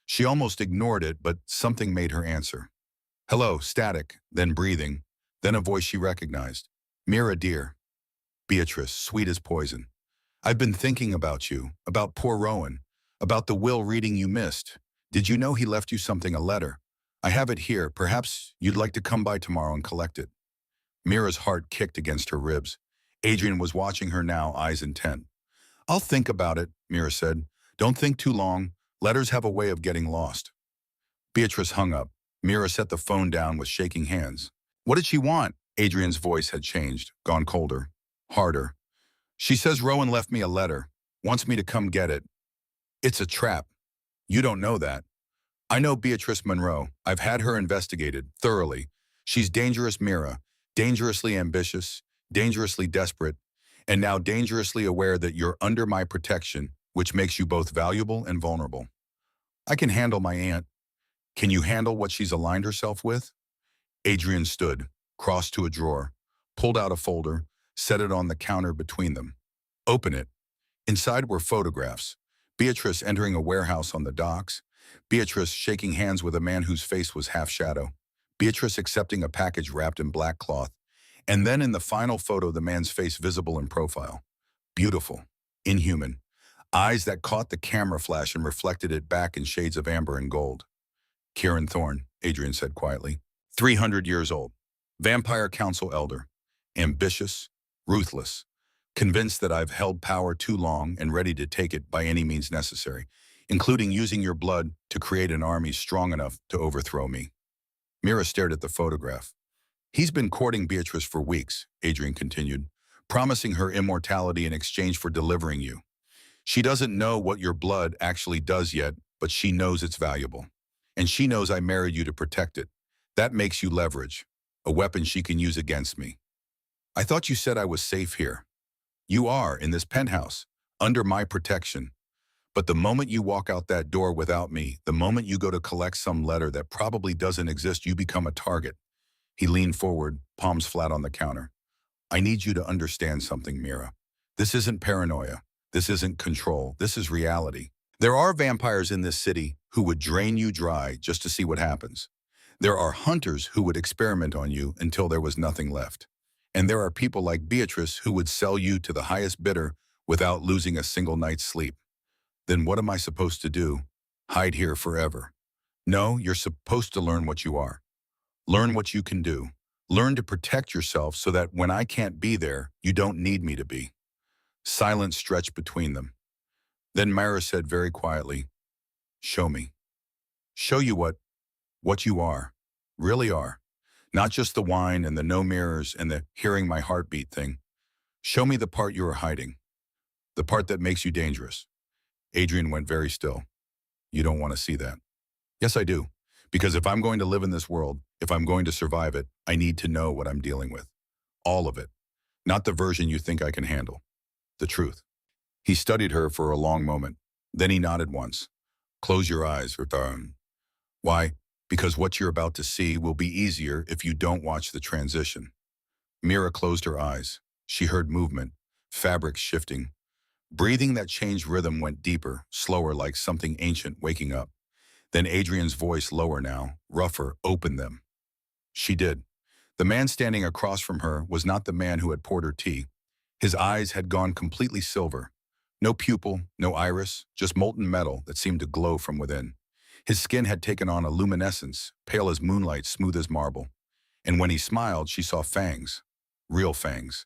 She almost ignored it, but something made her answer. Hello, static, then breathing, then a voice she recognized. Mira, dear. Beatrice, sweet as poison. I've been thinking about you, about poor Rowan, about the will reading you missed. Did you know he left you something, a letter? I have it here. Perhaps you'd like to come by tomorrow and collect it. Mira's heart kicked against her ribs. Adrian was watching her now, eyes intent. I'll think about it, Mira said. Don't think too long. Letters have a way of getting lost. Beatrice hung up. Mira set the phone down with shaking hands. What did she want? Adrian's voice had changed, gone colder, harder. She says Rowan left me a letter, wants me to come get it. It's a trap. You don't know that. I know Beatrice Monroe. I've had her investigated, thoroughly. She's dangerous, Mira, dangerously ambitious, dangerously desperate, and now dangerously aware that you're under my protection, which makes you both valuable and vulnerable. I can handle my aunt. Can you handle what she's aligned herself with? Adrian stood, crossed to a drawer, pulled out a folder, set it on the counter between them. Open it. Inside were photographs. Beatrice entering a warehouse on the docks. Beatrice shaking hands with a man whose face was half shadow. Beatrice accepting a package wrapped in black cloth. And then in the final photo, the man's face visible in profile. Beautiful. Inhuman. Eyes that caught the camera flash and reflected it back in shades of amber and gold. Kieran Thorne, Adrian said quietly. 300 years old. Vampire Council elder. Ambitious. Ruthless. Convinced that I've held power too long and ready to take it by any means necessary, including using your blood to create an army strong enough to overthrow me. Mira stared at the photograph. He's been courting Beatrice for weeks, Adrian continued, promising her immortality in exchange for delivering you. She doesn't know what your blood actually does yet, but she knows it's valuable. And she knows I married you to protect it. That makes you leverage, a weapon she can use against me. I thought you said I was safe here. You are, in this penthouse, under my protection. But the moment you walk out that door without me, the moment you go to collect some letter that probably doesn't exist, you become a target. He leaned forward, palms flat on the counter. I need you to understand something, Mira. This isn't paranoia. This isn't control. This is reality. There are vampires in this city who would drain you dry just to see what happens. There are hunters who would experiment on you until there was nothing left. And there are people like Beatrice who would sell you to the highest bidder without losing a single night's sleep. Then what am I supposed to do? Hide here forever? No, you're supposed to learn what you are. Learn what you can do. Learn to protect yourself so that when I can't be there, you don't need me to be. Silence stretched between them. Then Myra said very quietly, show me. Show you what you are, really are. Not just the wine and the no mirrors and the hearing my heartbeat thing. Show me the part you are hiding. The part that makes you dangerous. Adrian went very still. You don't want to see that. Yes, I do. Because if I'm going to live in this world, if I'm going to survive it, I need to know what I'm dealing with. All of it. Not the version you think I can handle. The truth. He studied her for a long moment. Then he nodded once. Close your eyes, Rutarn. Why? Because what you're about to see will be easier if you don't watch the transition. Mira closed her eyes. She heard movement, fabrics shifting. Breathing that changed rhythm went deeper, slower like something ancient waking up. Then Adrian's voice, lower now, rougher, opened them. She did. The man standing across from her was not the man who had poured her tea. His eyes had gone completely silver. No pupil, no iris, just molten metal that seemed to glow from within. His skin had taken on a luminescence, pale as moonlight, smooth as marble. And when he smiled, she saw fangs. Real fangs.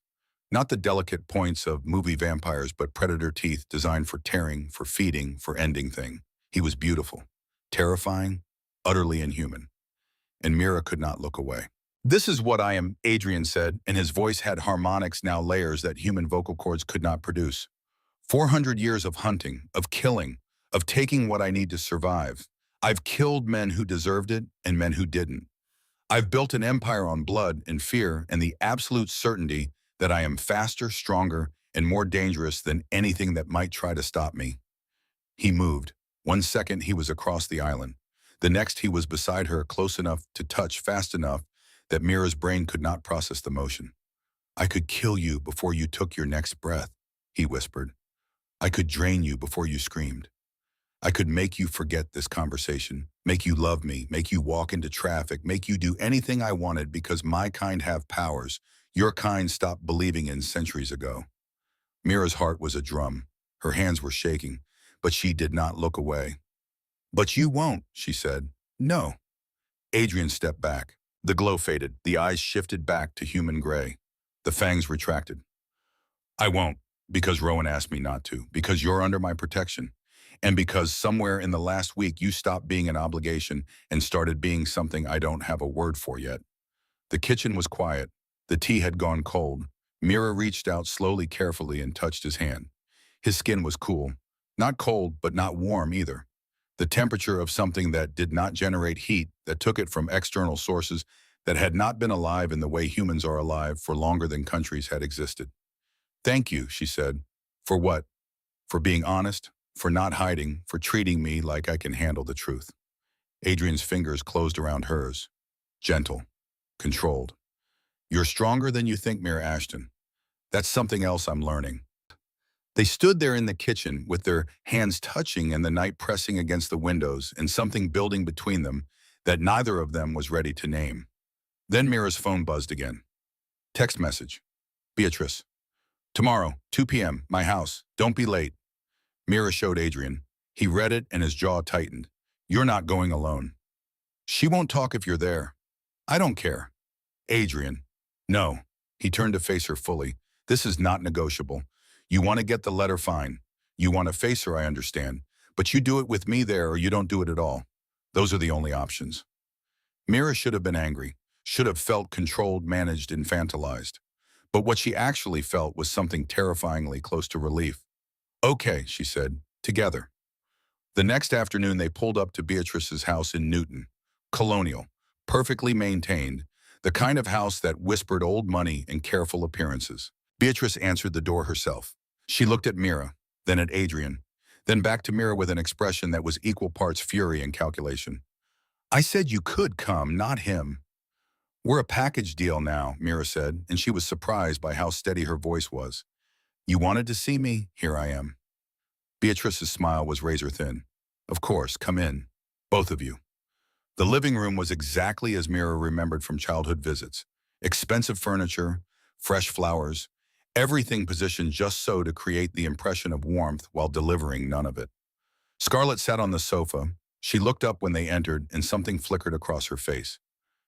Not the delicate points of movie vampires, but predator teeth designed for tearing, for feeding, for ending thing. He was beautiful, terrifying, utterly inhuman. And Mira could not look away. This is what I am, Adrian said, and his voice had harmonics, now layers that human vocal cords could not produce. 400 years of hunting, of killing, of taking what I need to survive. I've killed men who deserved it and men who didn't. I've built an empire on blood and fear and the absolute certainty that I am faster, stronger, and more dangerous than anything that might try to stop me. He moved. 1 second he was across the island. The next he was beside her, close enough to touch, fast enough that Mira's brain could not process the motion. I could kill you before you took your next breath, he whispered. I could drain you before you screamed. I could make you forget this conversation, make you love me, make you walk into traffic, make you do anything I wanted because my kind have powers your kind stopped believing in centuries ago. Mira's heart was a drum. Her hands were shaking, but she did not look away. But you won't, she said. No. Adrian stepped back. The glow faded. The eyes shifted back to human gray. The fangs retracted. I won't, because Rowan asked me not to, because you're under my protection, and because somewhere in the last week you stopped being an obligation and started being something I don't have a word for yet. The kitchen was quiet. The tea had gone cold. Mira reached out slowly, carefully, and touched his hand. His skin was cool. Not cold, but not warm either. The temperature of something that did not generate heat, that took it from external sources, that had not been alive in the way humans are alive for longer than countries had existed. Thank you, she said. For what? For being honest, for not hiding, for treating me like I can handle the truth. Adrian's fingers closed around hers. Gentle. Controlled. You're stronger than you think, Mira Ashton. That's something else I'm learning. They stood there in the kitchen with their hands touching and the night pressing against the windows and something building between them that neither of them was ready to name. Then Mira's phone buzzed again. Text message. Beatrice. Tomorrow, 2 p.m., my house. Don't be late. Mira showed Adrian. He read it and his jaw tightened. You're not going alone. She won't talk if you're there. I don't care. Adrian. No. He turned to face her fully. This is not negotiable. You want to get the letter, fine. You want to face her, I understand. But you do it with me there or you don't do it at all. Those are the only options. Mira should have been angry, should have felt controlled, managed, infantilized. But what she actually felt was something terrifyingly close to relief. Okay, she said, together. The next afternoon they pulled up to Beatrice's house in Newton. Colonial, perfectly maintained, the kind of house that whispered old money and careful appearances. Beatrice answered the door herself. She looked at Mira, then at Adrian, then back to Mira with an expression that was equal parts fury and calculation. I said you could come, not him. We're a package deal now, Mira said, and she was surprised by how steady her voice was. You wanted to see me? Here I am. Beatrice's smile was razor thin. Of course, come in. Both of you. The living room was exactly as Mira remembered from childhood visits. Expensive furniture, fresh flowers, everything positioned just so to create the impression of warmth while delivering none of it. Scarlett sat on the sofa. She looked up when they entered, and something flickered across her face.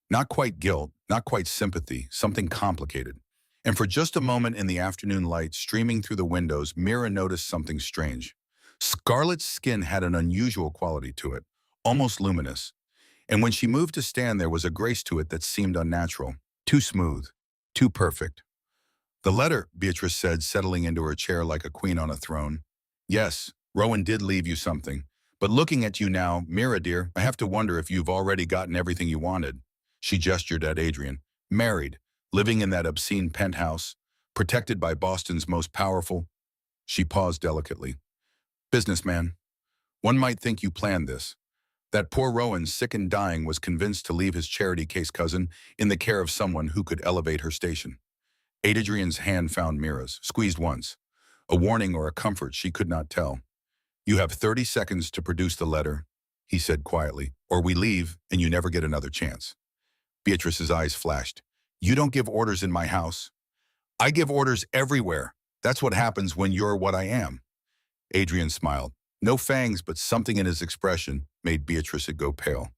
Not quite guilt, not quite sympathy, something complicated. And for just a moment in the afternoon light streaming through the windows, Mira noticed something strange. Scarlett's skin had an unusual quality to it, almost luminous. And when she moved to stand, there was a grace to it that seemed unnatural, too smooth, too perfect. The letter, Beatrice said, settling into her chair like a queen on a throne. Yes, Rowan did leave you something. But looking at you now, Mira dear, I have to wonder if you've already gotten everything you wanted. She gestured at Adrian. Married, living in that obscene penthouse, protected by Boston's most powerful. She paused delicately. Businessman. One might think you planned this. That poor Rowan, sick and dying, was convinced to leave his charity case cousin in the care of someone who could elevate her station. Adrian's hand found Mira's, squeezed once. A warning or a comfort, she could not tell. You have 30 seconds to produce the letter, he said quietly, or we leave and you never get another chance. Beatrice's eyes flashed. You don't give orders in my house. I give orders everywhere. That's what happens when you're what I am. Adrian smiled. No fangs, but something in his expression made Beatrice go pale.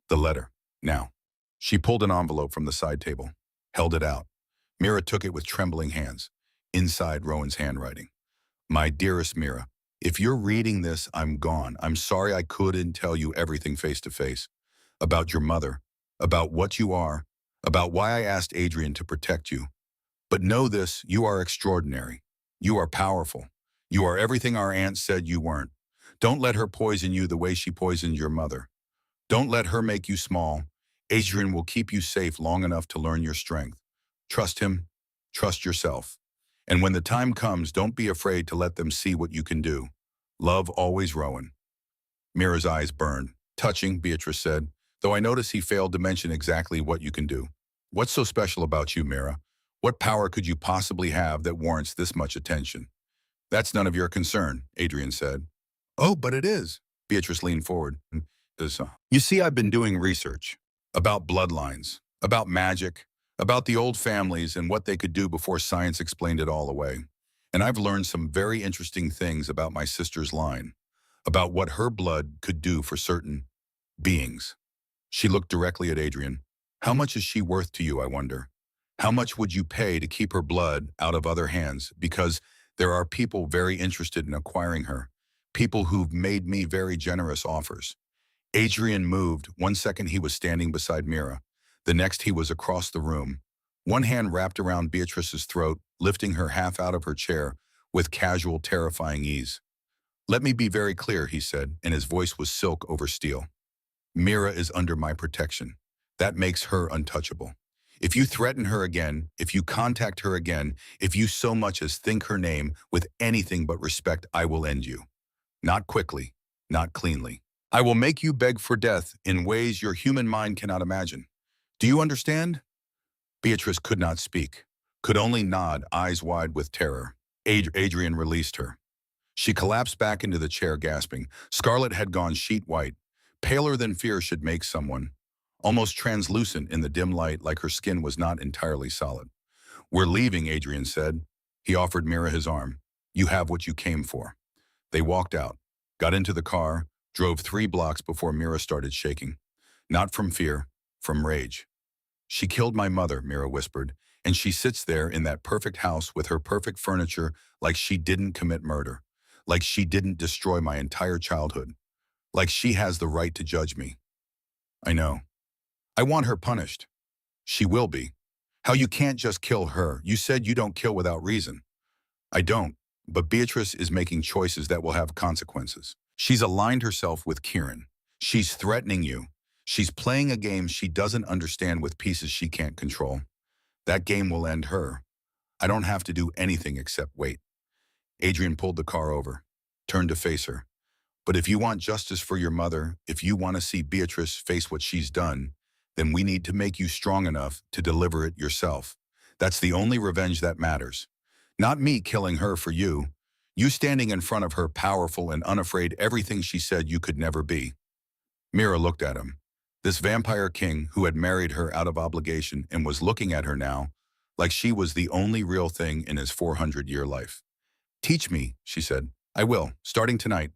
The letter. Now. She pulled an envelope from the side table, held it out. Mira took it with trembling hands. Inside, Rowan's handwriting. My dearest Mira, if you're reading this, I'm gone. I'm sorry I couldn't tell you everything face to face. About your mother, about what you are, about why I asked Adrian to protect you. But know this, you are extraordinary. You are powerful. You are everything our aunt said you weren't. Don't let her poison you the way she poisoned your mother. Don't let her make you small. Adrian will keep you safe long enough to learn your strength. Trust him. Trust yourself. And when the time comes, don't be afraid to let them see what you can do. Love always, Rowan. Mira's eyes burned. Touching, Beatrice said, though I notice he failed to mention exactly what you can do. What's so special about you, Mira? What power could you possibly have that warrants this much attention? That's none of your concern, Adrian said. Oh, but it is. Beatrice leaned forward. You see, I've been doing research about bloodlines, about magic, about the old families and what they could do before science explained it all away. And I've learned some very interesting things about my sister's line, about what her blood could do for certain beings. She looked directly at Adrian. How much is she worth to you, I wonder? How much would you pay to keep her blood out of other hands? Because there are people very interested in acquiring her, people who've made me very generous offers. Adrian moved. 1 second he was standing beside Mira. The next he was across the room. One hand wrapped around Beatrice's throat, lifting her half out of her chair with casual, terrifying ease. Let me be very clear, he said, and his voice was silk over steel. Mira is under my protection. That makes her untouchable. If you threaten her again, if you contact her again, if you so much as think her name with anything but respect, I will end you. Not quickly, not cleanly. I will make you beg for death in ways your human mind cannot imagine. Do you understand? Beatrice could not speak, could only nod, eyes wide with terror. Adrian released her. She collapsed back into the chair, gasping. Scarlett had gone sheet white, paler than fear should make someone, almost translucent in the dim light, like her skin was not entirely solid. We're leaving, Adrian said. He offered Mira his arm. You have what you came for. They walked out, got into the car, drove 3 blocks before Mira started shaking. Not from fear, from rage. She killed my mother, Mira whispered, and she sits there in that perfect house with her perfect furniture like she didn't commit murder, like she didn't destroy my entire childhood, like she has the right to judge me. I know. I want her punished. She will be. How you can't just kill her. You said you don't kill without reason. I don't, but Beatrice is making choices that will have consequences. She's aligned herself with Kieran. She's threatening you. She's playing a game she doesn't understand with pieces she can't control. That game will end her. I don't have to do anything except wait. Adrian pulled the car over, turned to face her. But if you want justice for your mother, if you want to see Beatrice face what she's done, then we need to make you strong enough to deliver it yourself. That's the only revenge that matters. Not me killing her for you. You standing in front of her powerful and unafraid everything she said you could never be. Mira looked at him. This vampire king who had married her out of obligation and was looking at her now like she was the only real thing in his 400-year life. Teach me, she said. I will, starting tonight.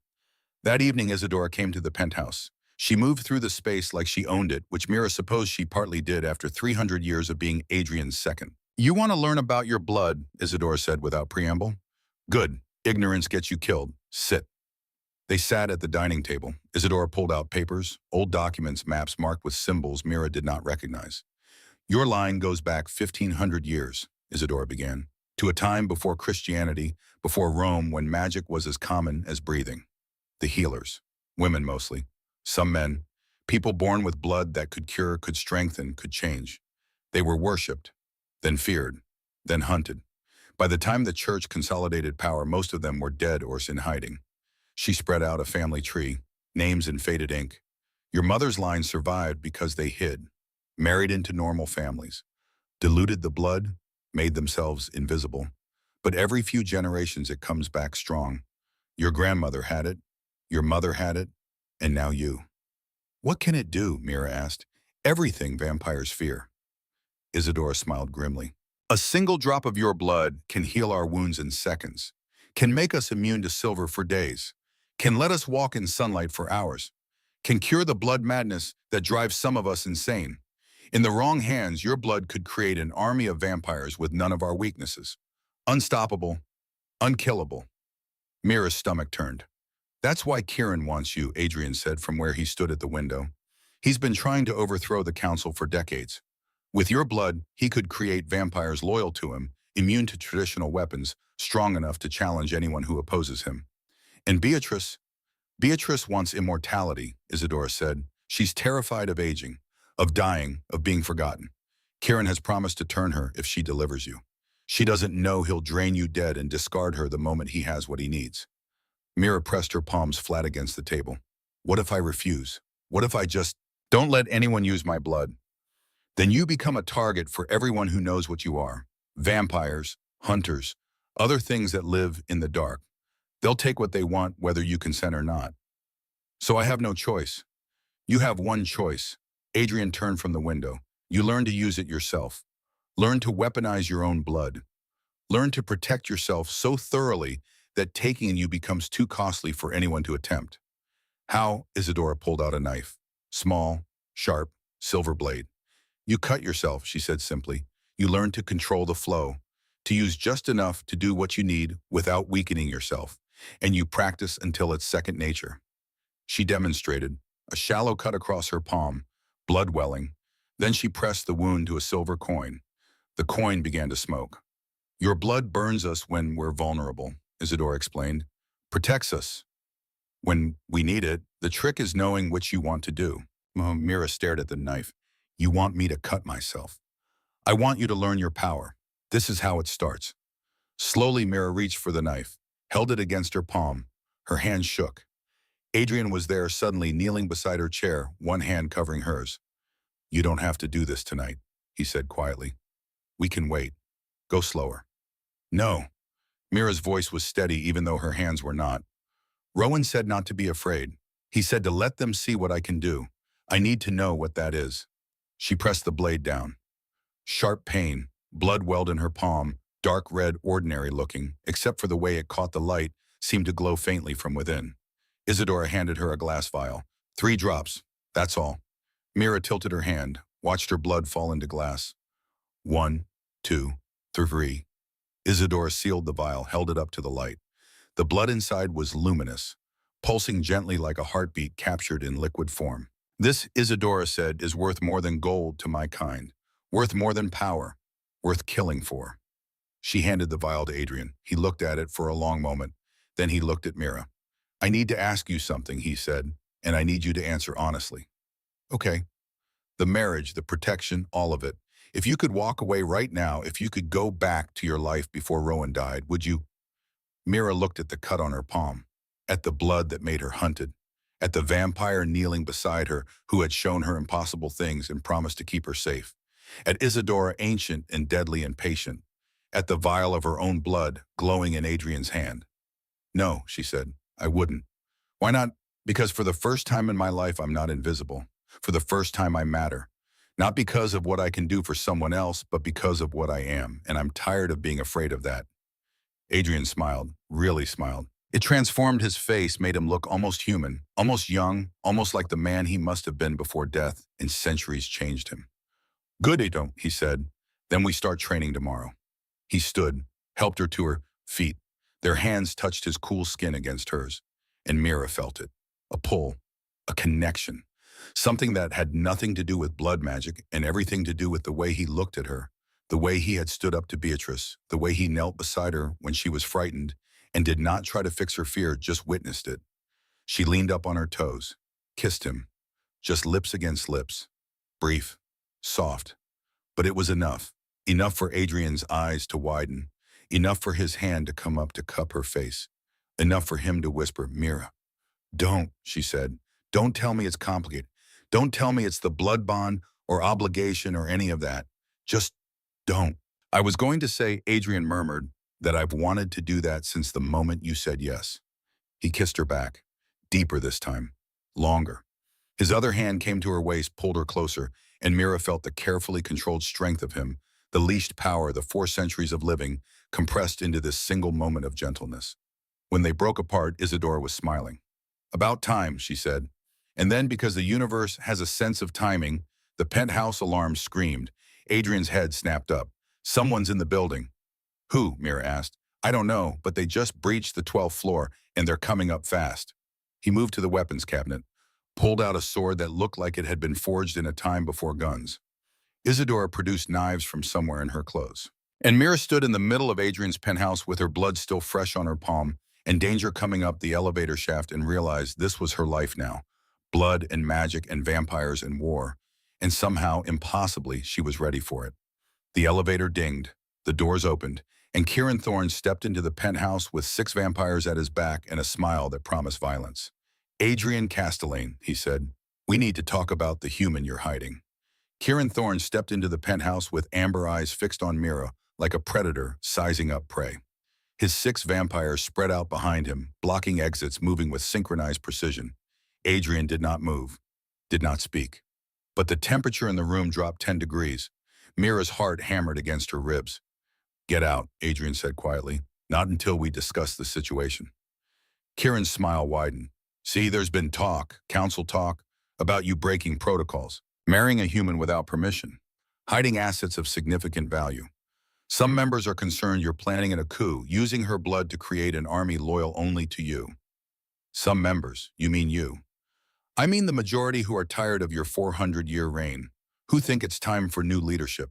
That evening, Isadora came to the penthouse. She moved through the space like she owned it, which Mira supposed she partly did after 300 years of being Adrian's second. You want to learn about your blood, Isadora said without preamble. Good. Ignorance gets you killed. Sit. They sat at the dining table. Isadora pulled out papers, old documents, maps marked with symbols Mira did not recognize. Your line goes back 1,500 years, Isadora began, to a time before Christianity, before Rome, when magic was as common as breathing. The healers, women mostly, some men, people born with blood that could cure, could strengthen, could change. They were worshipped, then feared, then hunted. By the time the church consolidated power, most of them were dead or in hiding. She spread out a family tree, names in faded ink. Your mother's line survived because they hid, married into normal families, diluted the blood, made themselves invisible. But every few generations it comes back strong. Your grandmother had it, your mother had it, and now you. What can it do? Mira asked. Everything vampires fear. Isadora smiled grimly. A single drop of your blood can heal our wounds in seconds, can make us immune to silver for days, can let us walk in sunlight for hours, can cure the blood madness that drives some of us insane. In the wrong hands, your blood could create an army of vampires with none of our weaknesses. Unstoppable, unkillable. Mira's stomach turned. That's why Kieran wants you, Adrian said from where he stood at the window. He's been trying to overthrow the council for decades. With your blood, he could create vampires loyal to him, immune to traditional weapons, strong enough to challenge anyone who opposes him. And Beatrice wants immortality, Isadora said. She's terrified of aging, of dying, of being forgotten. Kieran has promised to turn her if she delivers you. She doesn't know he'll drain you dead and discard her the moment he has what he needs. Mira pressed her palms flat against the table. What if I refuse? What if I just don't let anyone use my blood? Then you become a target for everyone who knows what you are. Vampires, hunters, other things that live in the dark. They'll take what they want whether you consent or not. So I have no choice. You have one choice. Adrian turned from the window. You learn to use it yourself. Learn to weaponize your own blood. Learn to protect yourself so thoroughly that taking you becomes too costly for anyone to attempt. How? Isadora pulled out a knife. Small, sharp, silver blade. You cut yourself, she said simply. You learn to control the flow, to use just enough to do what you need without weakening yourself, and you practice until it's second nature. She demonstrated, a shallow cut across her palm, blood welling. Then she pressed the wound to a silver coin. The coin began to smoke. Your blood burns us when we're vulnerable, Isadora explained. Protects us when we need it. The trick is knowing which you want to do. Mira stared at the knife. You want me to cut myself. I want you to learn your power. This is how it starts. Slowly, Mira reached for the knife, held it against her palm. Her hand shook. Adrian was there, suddenly kneeling beside her chair, one hand covering hers. You don't have to do this tonight, he said quietly. We can wait. Go slower. No. Mira's voice was steady even though her hands were not. Rowan said not to be afraid. He said to let them see what I can do. I need to know what that is. She pressed the blade down. Sharp pain, blood welled in her palm, dark red, ordinary looking, except for the way it caught the light, seemed to glow faintly from within. Isadora handed her a glass vial. 3 drops, that's all. Mira tilted her hand, watched her blood fall into glass. 1, 2, 3. Isadora sealed the vial, held it up to the light. The blood inside was luminous, pulsing gently like a heartbeat captured in liquid form. This, Isadora said, is worth more than gold to my kind, worth more than power, worth killing for. She handed the vial to Adrian. He looked at it for a long moment. Then he looked at Mira. I need to ask you something, he said, and I need you to answer honestly. Okay. The marriage, the protection, all of it. If you could walk away right now, if you could go back to your life before Rowan died, would you? Mira looked at the cut on her palm, at the blood that made her hunted, at the vampire kneeling beside her who had shown her impossible things and promised to keep her safe, at Isadora ancient and deadly and patient, at the vial of her own blood glowing in Adrian's hand. No, she said, I wouldn't. Why not? Because for the first time in my life, I'm not invisible. For the first time, I matter. Not because of what I can do for someone else, but because of what I am, and I'm tired of being afraid of that. Adrian smiled, really smiled. It transformed his face, made him look almost human, almost young, almost like the man he must have been before death, and centuries changed him. Good, Adon, he said. Then we start training tomorrow. He stood, helped her to her feet. Their hands touched his cool skin against hers, and Mira felt it. A pull, a connection, something that had nothing to do with blood magic and everything to do with the way he looked at her, the way he had stood up to Beatrice, the way he knelt beside her when she was frightened and did not try to fix her fear, just witnessed it. She leaned up on her toes, kissed him, just lips against lips, brief, soft, but it was enough. Enough for Adrian's eyes to widen, enough for his hand to come up to cup her face, enough for him to whisper, Mira. Don't, she said. Don't tell me it's complicated. Don't tell me it's the blood bond or obligation or any of that. Just don't. I was going to say, Adrian murmured, that I've wanted to do that since the moment you said yes. He kissed her back, deeper this time, longer. His other hand came to her waist, pulled her closer, and Mira felt the carefully controlled strength of him, the leashed power, the 4 centuries of living, compressed into this single moment of gentleness. When they broke apart, Isadora was smiling. About time, she said. And then, because the universe has a sense of timing, the penthouse alarm screamed. Adrian's head snapped up. Someone's in the building. Who? Mira asked. I don't know, but they just breached the 12th floor, and they're coming up fast. He moved to the weapons cabinet, pulled out a sword that looked like it had been forged in a time before guns. Isadora produced knives from somewhere in her clothes. And Mira stood in the middle of Adrian's penthouse with her blood still fresh on her palm, and danger coming up the elevator shaft, and realized this was her life now. Blood and magic and vampires and war. And somehow, impossibly, she was ready for it. The elevator dinged, the doors opened, and Kieran Thorne stepped into the penthouse with 6 vampires at his back and a smile that promised violence. Adrian Castellane, he said, we need to talk about the human you're hiding. Kieran Thorne stepped into the penthouse with amber eyes fixed on Mira, like a predator sizing up prey. His 6 vampires spread out behind him, blocking exits, moving with synchronized precision. Adrian did not move, did not speak. But the temperature in the room dropped 10 degrees. Mira's heart hammered against her ribs. Get out, Adrian said quietly. Not until we discuss the situation. Kieran's smile widened. See, there's been talk, council talk, about you breaking protocols, marrying a human without permission, hiding assets of significant value. Some members are concerned you're planning a coup, using her blood to create an army loyal only to you. Some members, you mean you. I mean the majority who are tired of your 400-year reign, who think it's time for new leadership.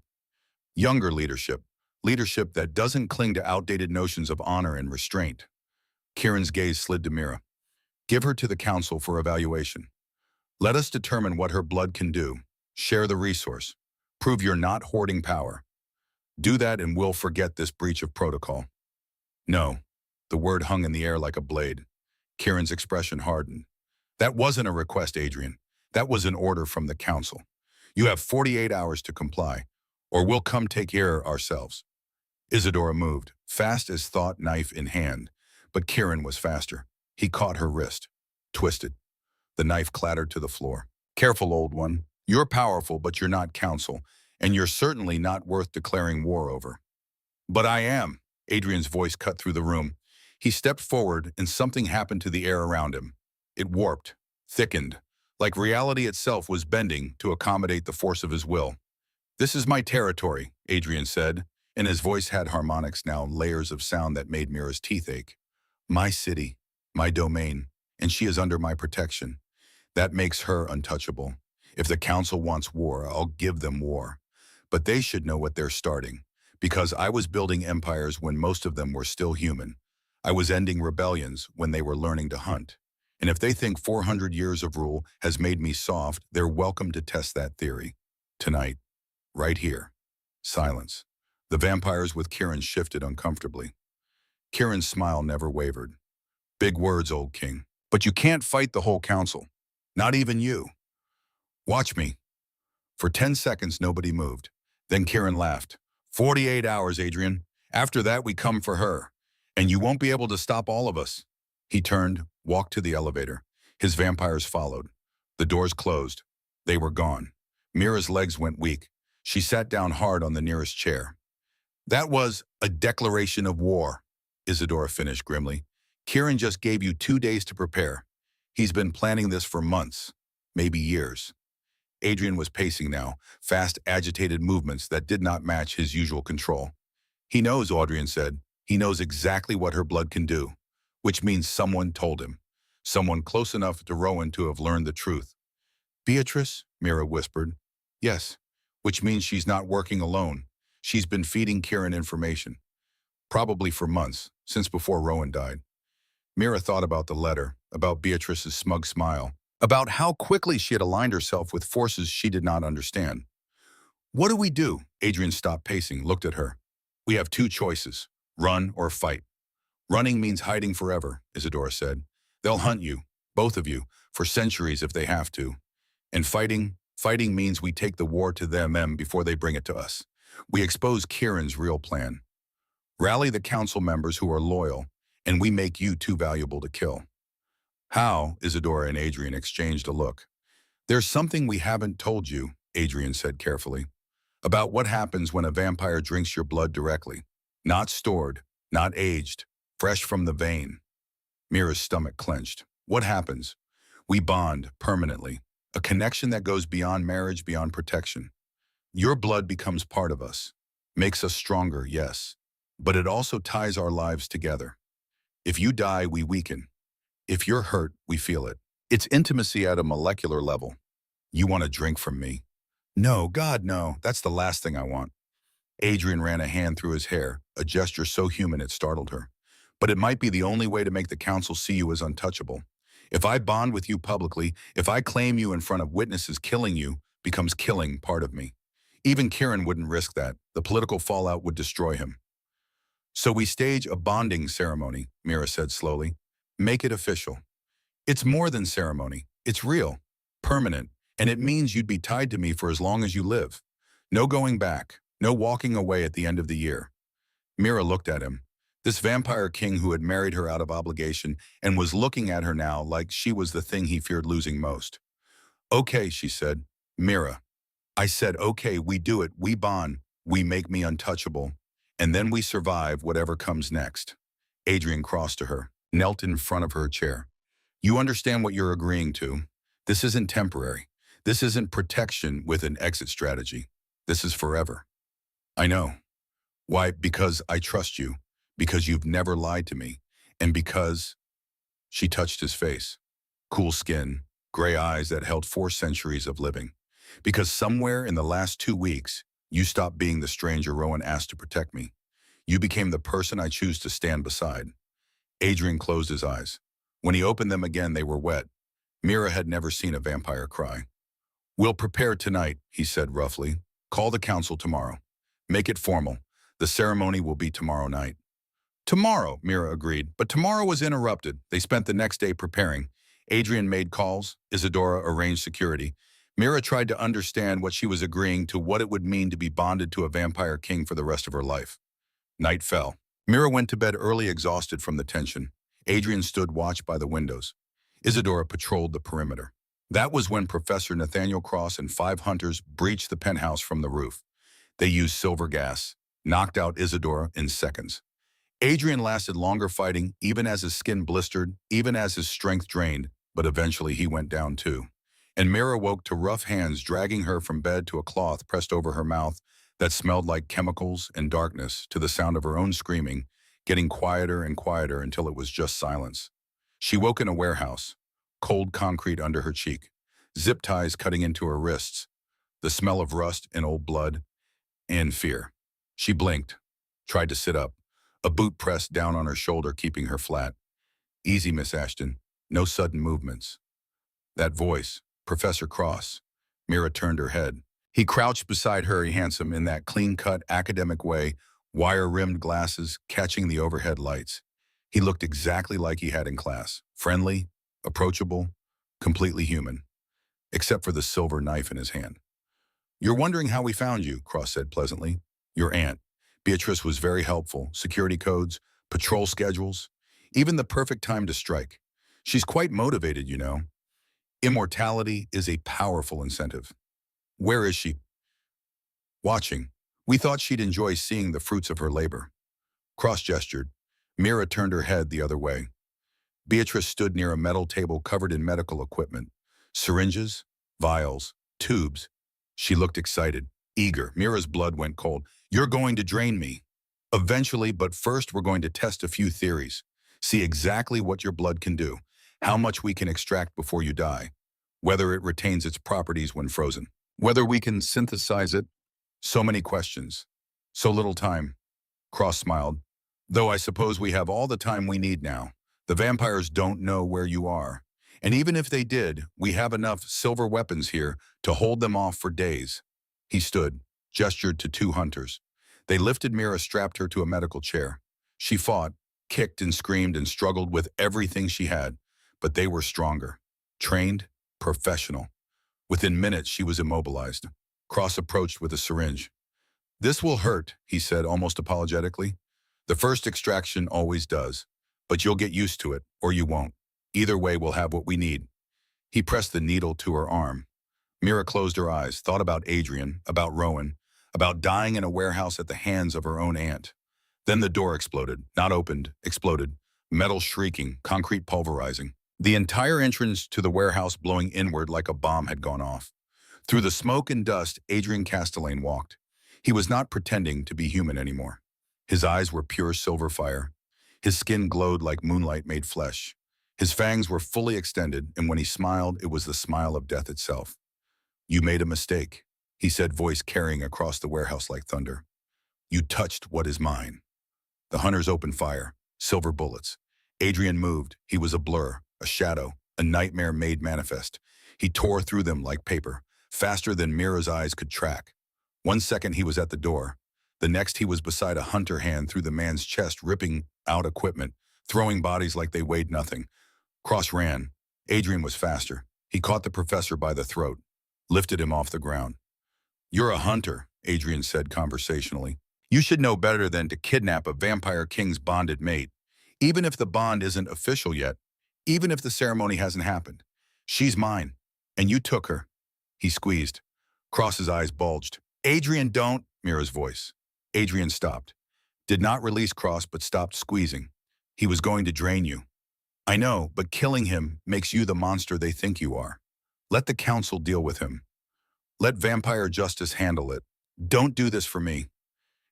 Younger leadership, leadership that doesn't cling to outdated notions of honor and restraint. Kieran's gaze slid to Mira. Give her to the council for evaluation. Let us determine what her blood can do. Share the resource. Prove you're not hoarding power. Do that and we'll forget this breach of protocol. No. The word hung in the air like a blade. Kieran's expression hardened. That wasn't a request, Adrian. That was an order from the council. You have 48 hours to comply, or we'll come take care ourselves. Isadora moved, fast as thought, knife in hand. But Kieran was faster. He caught her wrist, twisted. The knife clattered to the floor. Careful, old one. You're powerful, but you're not council, and you're certainly not worth declaring war over. But I am. Adrian's voice cut through the room. He stepped forward, and something happened to the air around him. It warped, thickened, like reality itself was bending to accommodate the force of his will. This is my territory, Adrian said, and his voice had harmonics now, layers of sound that made Mira's teeth ache. My city, my domain, and she is under my protection. That makes her untouchable. If the council wants war, I'll give them war. But they should know what they're starting, because I was building empires when most of them were still human. I was ending rebellions when they were learning to hunt. And if they think 400 years of rule has made me soft, they're welcome to test that theory. Tonight, right here. Silence. The vampires with Kieran shifted uncomfortably. Kieran's smile never wavered. Big words, old king. But you can't fight the whole council. Not even you. Watch me. For 10 seconds, nobody moved. Then Kieran laughed. 48 hours, Adrian. After that, we come for her. And you won't be able to stop all of us. He turned, walked to the elevator. His vampires followed. The doors closed. They were gone. Mira's legs went weak. She sat down hard on the nearest chair. That was a declaration of war, Isadora finished grimly. Kieran just gave you 2 days to prepare. He's been planning this for months, maybe years. Adrian was pacing now, fast, agitated movements that did not match his usual control. He knows, Adrian said. He knows exactly what her blood can do, which means someone told him. Someone close enough to Rowan to have learned the truth. Beatrice, Mira whispered. Yes, which means she's not working alone. She's been feeding Kieran information. Probably for months, since before Rowan died. Mira thought about the letter, about Beatrice's smug smile, about how quickly she had aligned herself with forces she did not understand. What do we do? Adrian stopped pacing, looked at her. We have 2 choices, run or fight. Running means hiding forever, Isadora said. They'll hunt you, both of you, for centuries if they have to. And fighting means we take the war to them before they bring it to us. We expose Kieran's real plan. Rally the council members who are loyal, and we make you too valuable to kill. How? Isadora and Adrian exchanged a look. There's something we haven't told you, Adrian said carefully, about what happens when a vampire drinks your blood directly. Not stored, not aged, fresh from the vein. Mira's stomach clenched. What happens? We bond permanently, a connection that goes beyond marriage, beyond protection. Your blood becomes part of us, makes us stronger, yes, but it also ties our lives together. If you die, we weaken. If you're hurt, we feel it. It's intimacy at a molecular level. You want a drink from me? No, God, no. That's the last thing I want. Adrian ran a hand through his hair, a gesture so human it startled her. But it might be the only way to make the council see you as untouchable. If I bond with you publicly, if I claim you in front of witnesses, killing you becomes killing part of me. Even Kieran wouldn't risk that. The political fallout would destroy him. So we stage a bonding ceremony, Mira said slowly. Make it official. It's more than ceremony. It's real, permanent, and it means you'd be tied to me for as long as you live. No going back, no walking away at the end of the year. Mira looked at him, this vampire king who had married her out of obligation and was looking at her now like she was the thing he feared losing most. Okay, she said. Mira. I said, okay, we do it, we bond, we make me untouchable, and then we survive whatever comes next. Adrian crossed to her, knelt in front of her chair. You understand what you're agreeing to. This isn't temporary. This isn't protection with an exit strategy. This is forever. I know. Why? Because I trust you, because you've never lied to me, and because... She touched his face. Cool skin, gray eyes that held 4 centuries of living. Because somewhere in the last 2 weeks, you stopped being the stranger Rowan asked to protect me. You became the person I choose to stand beside. Adrian closed his eyes. When he opened them again, they were wet. Mira had never seen a vampire cry. We'll prepare tonight, he said roughly. Call the council tomorrow. Make it formal. The ceremony will be tomorrow night. Tomorrow, Mira agreed, but tomorrow was interrupted. They spent the next day preparing. Adrian made calls. Isadora arranged security. Mira tried to understand what she was agreeing to, what it would mean to be bonded to a vampire king for the rest of her life. Night fell. Mira went to bed early, exhausted from the tension. Adrian stood watch by the windows. Isadora patrolled the perimeter. That was when Professor Nathaniel Cross and 5 hunters breached the penthouse from the roof. They used silver gas, knocked out Isadora in seconds. Adrian lasted longer fighting, even as his skin blistered, even as his strength drained, but eventually he went down too. And Mira woke to rough hands dragging her from bed to a cloth pressed over her mouth that smelled like chemicals and darkness, to the sound of her own screaming, getting quieter and quieter until it was just silence. She woke in a warehouse, cold concrete under her cheek, zip ties cutting into her wrists, the smell of rust and old blood, and fear. She blinked, tried to sit up, a boot pressed down on her shoulder keeping her flat. Easy, Miss Ashton, no sudden movements. That voice, Professor Cross. Mira turned her head. He crouched beside her, handsome in that clean-cut academic way, wire-rimmed glasses catching the overhead lights. He looked exactly like he had in class, friendly, approachable, completely human, except for the silver knife in his hand. "You're wondering how we found you," Cross said pleasantly. "Your aunt. Beatrice was very helpful. Security codes, patrol schedules, even the perfect time to strike. She's quite motivated, you know. Immortality is a powerful incentive." "Where is she?" "Watching. We thought she'd enjoy seeing the fruits of her labor." Cross gestured. Mira turned her head the other way. Beatrice stood near a metal table covered in medical equipment. Syringes, vials, tubes. She looked excited, eager. Mira's blood went cold. "You're going to drain me." "Eventually, but first we're going to test a few theories. See exactly what your blood can do, how much we can extract before you die, whether it retains its properties when frozen, whether we can synthesize it." So many questions. So little time. Cross smiled. "Though I suppose we have all the time we need now. The vampires don't know where you are. And even if they did, we have enough silver weapons here to hold them off for days." He stood, gestured to two hunters. They lifted Mira, strapped her to a medical chair. She fought, kicked and screamed and struggled with everything she had, but they were stronger. Trained, professional. Within minutes, she was immobilized. Cross approached with a syringe. "This will hurt," he said almost apologetically. "The first extraction always does, but you'll get used to it, or you won't. Either way, we'll have what we need." He pressed the needle to her arm. Mira closed her eyes, thought about Adrian, about Rowan, about dying in a warehouse at the hands of her own aunt. Then the door exploded, not opened, exploded, metal shrieking, concrete pulverizing. The entire entrance to the warehouse blowing inward like a bomb had gone off. Through the smoke and dust, Adrian Castellane walked. He was not pretending to be human anymore. His eyes were pure silver fire. His skin glowed like moonlight made flesh. His fangs were fully extended, and when he smiled, it was the smile of death itself. "You made a mistake," he said, voice carrying across the warehouse like thunder. "You touched what is mine." The hunters opened fire, silver bullets. Adrian moved. He was a blur, a shadow, a nightmare made manifest. He tore through them like paper, faster than Mira's eyes could track. 1 second he was at the door. The next he was beside a hunter hand through the man's chest, ripping out equipment, throwing bodies like they weighed nothing. Cross ran. Adrian was faster. He caught the professor by the throat, lifted him off the ground. "You're a hunter," Adrian said conversationally. "You should know better than to kidnap a vampire king's bonded mate, even if the bond isn't official yet, even if the ceremony hasn't happened. She's mine, and you took her." He squeezed. Cross's eyes bulged. "Adrian, don't," Mira's voice. Adrian stopped. Did not release Cross, but stopped squeezing. "He was going to drain you." "I know, but killing him makes you the monster they think you are. Let the council deal with him. Let vampire justice handle it. Don't do this for me."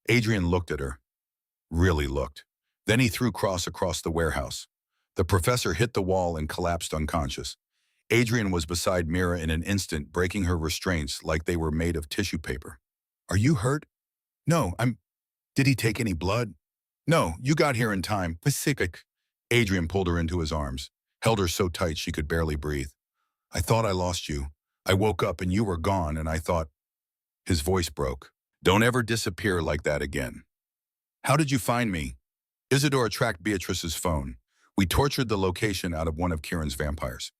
Adrian looked at her. Really looked. Then he threw Cross across the warehouse. The professor hit the wall and collapsed unconscious. Adrian was beside Mira in an instant, breaking her restraints like they were made of tissue paper. "Are you hurt?" "No, Did he take any blood?" "No, you got here in time. Pacific." Adrian pulled her into his arms, held her so tight she could barely breathe. "I thought I lost you. I woke up and you were gone, and I thought—" His voice broke. "Don't ever disappear like that again." "How did you find me?" Isidora tracked Beatrice's phone. "We tortured the location out of one of Kieran's vampires.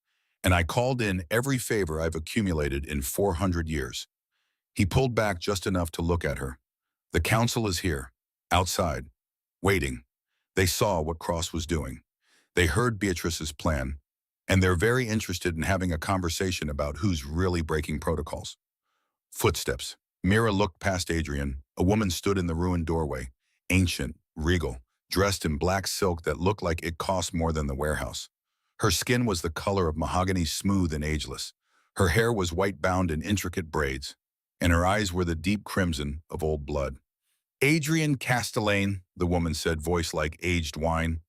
And I called in every favor I've accumulated in 400 years." He pulled back just enough to look at her. "The council is here, outside, waiting. They saw what Cross was doing. They heard Beatrice's plan, and they're very interested in having a conversation about who's really breaking protocols." Footsteps. Mira looked past Adrian. A woman stood in the ruined doorway, ancient, regal, dressed in black silk that looked like it cost more than the warehouse. Her skin was the color of mahogany, smooth and ageless. Her hair was white, bound in intricate braids, and her eyes were the deep crimson of old blood. "Adrian Castellane," the woman said, voice like aged wine.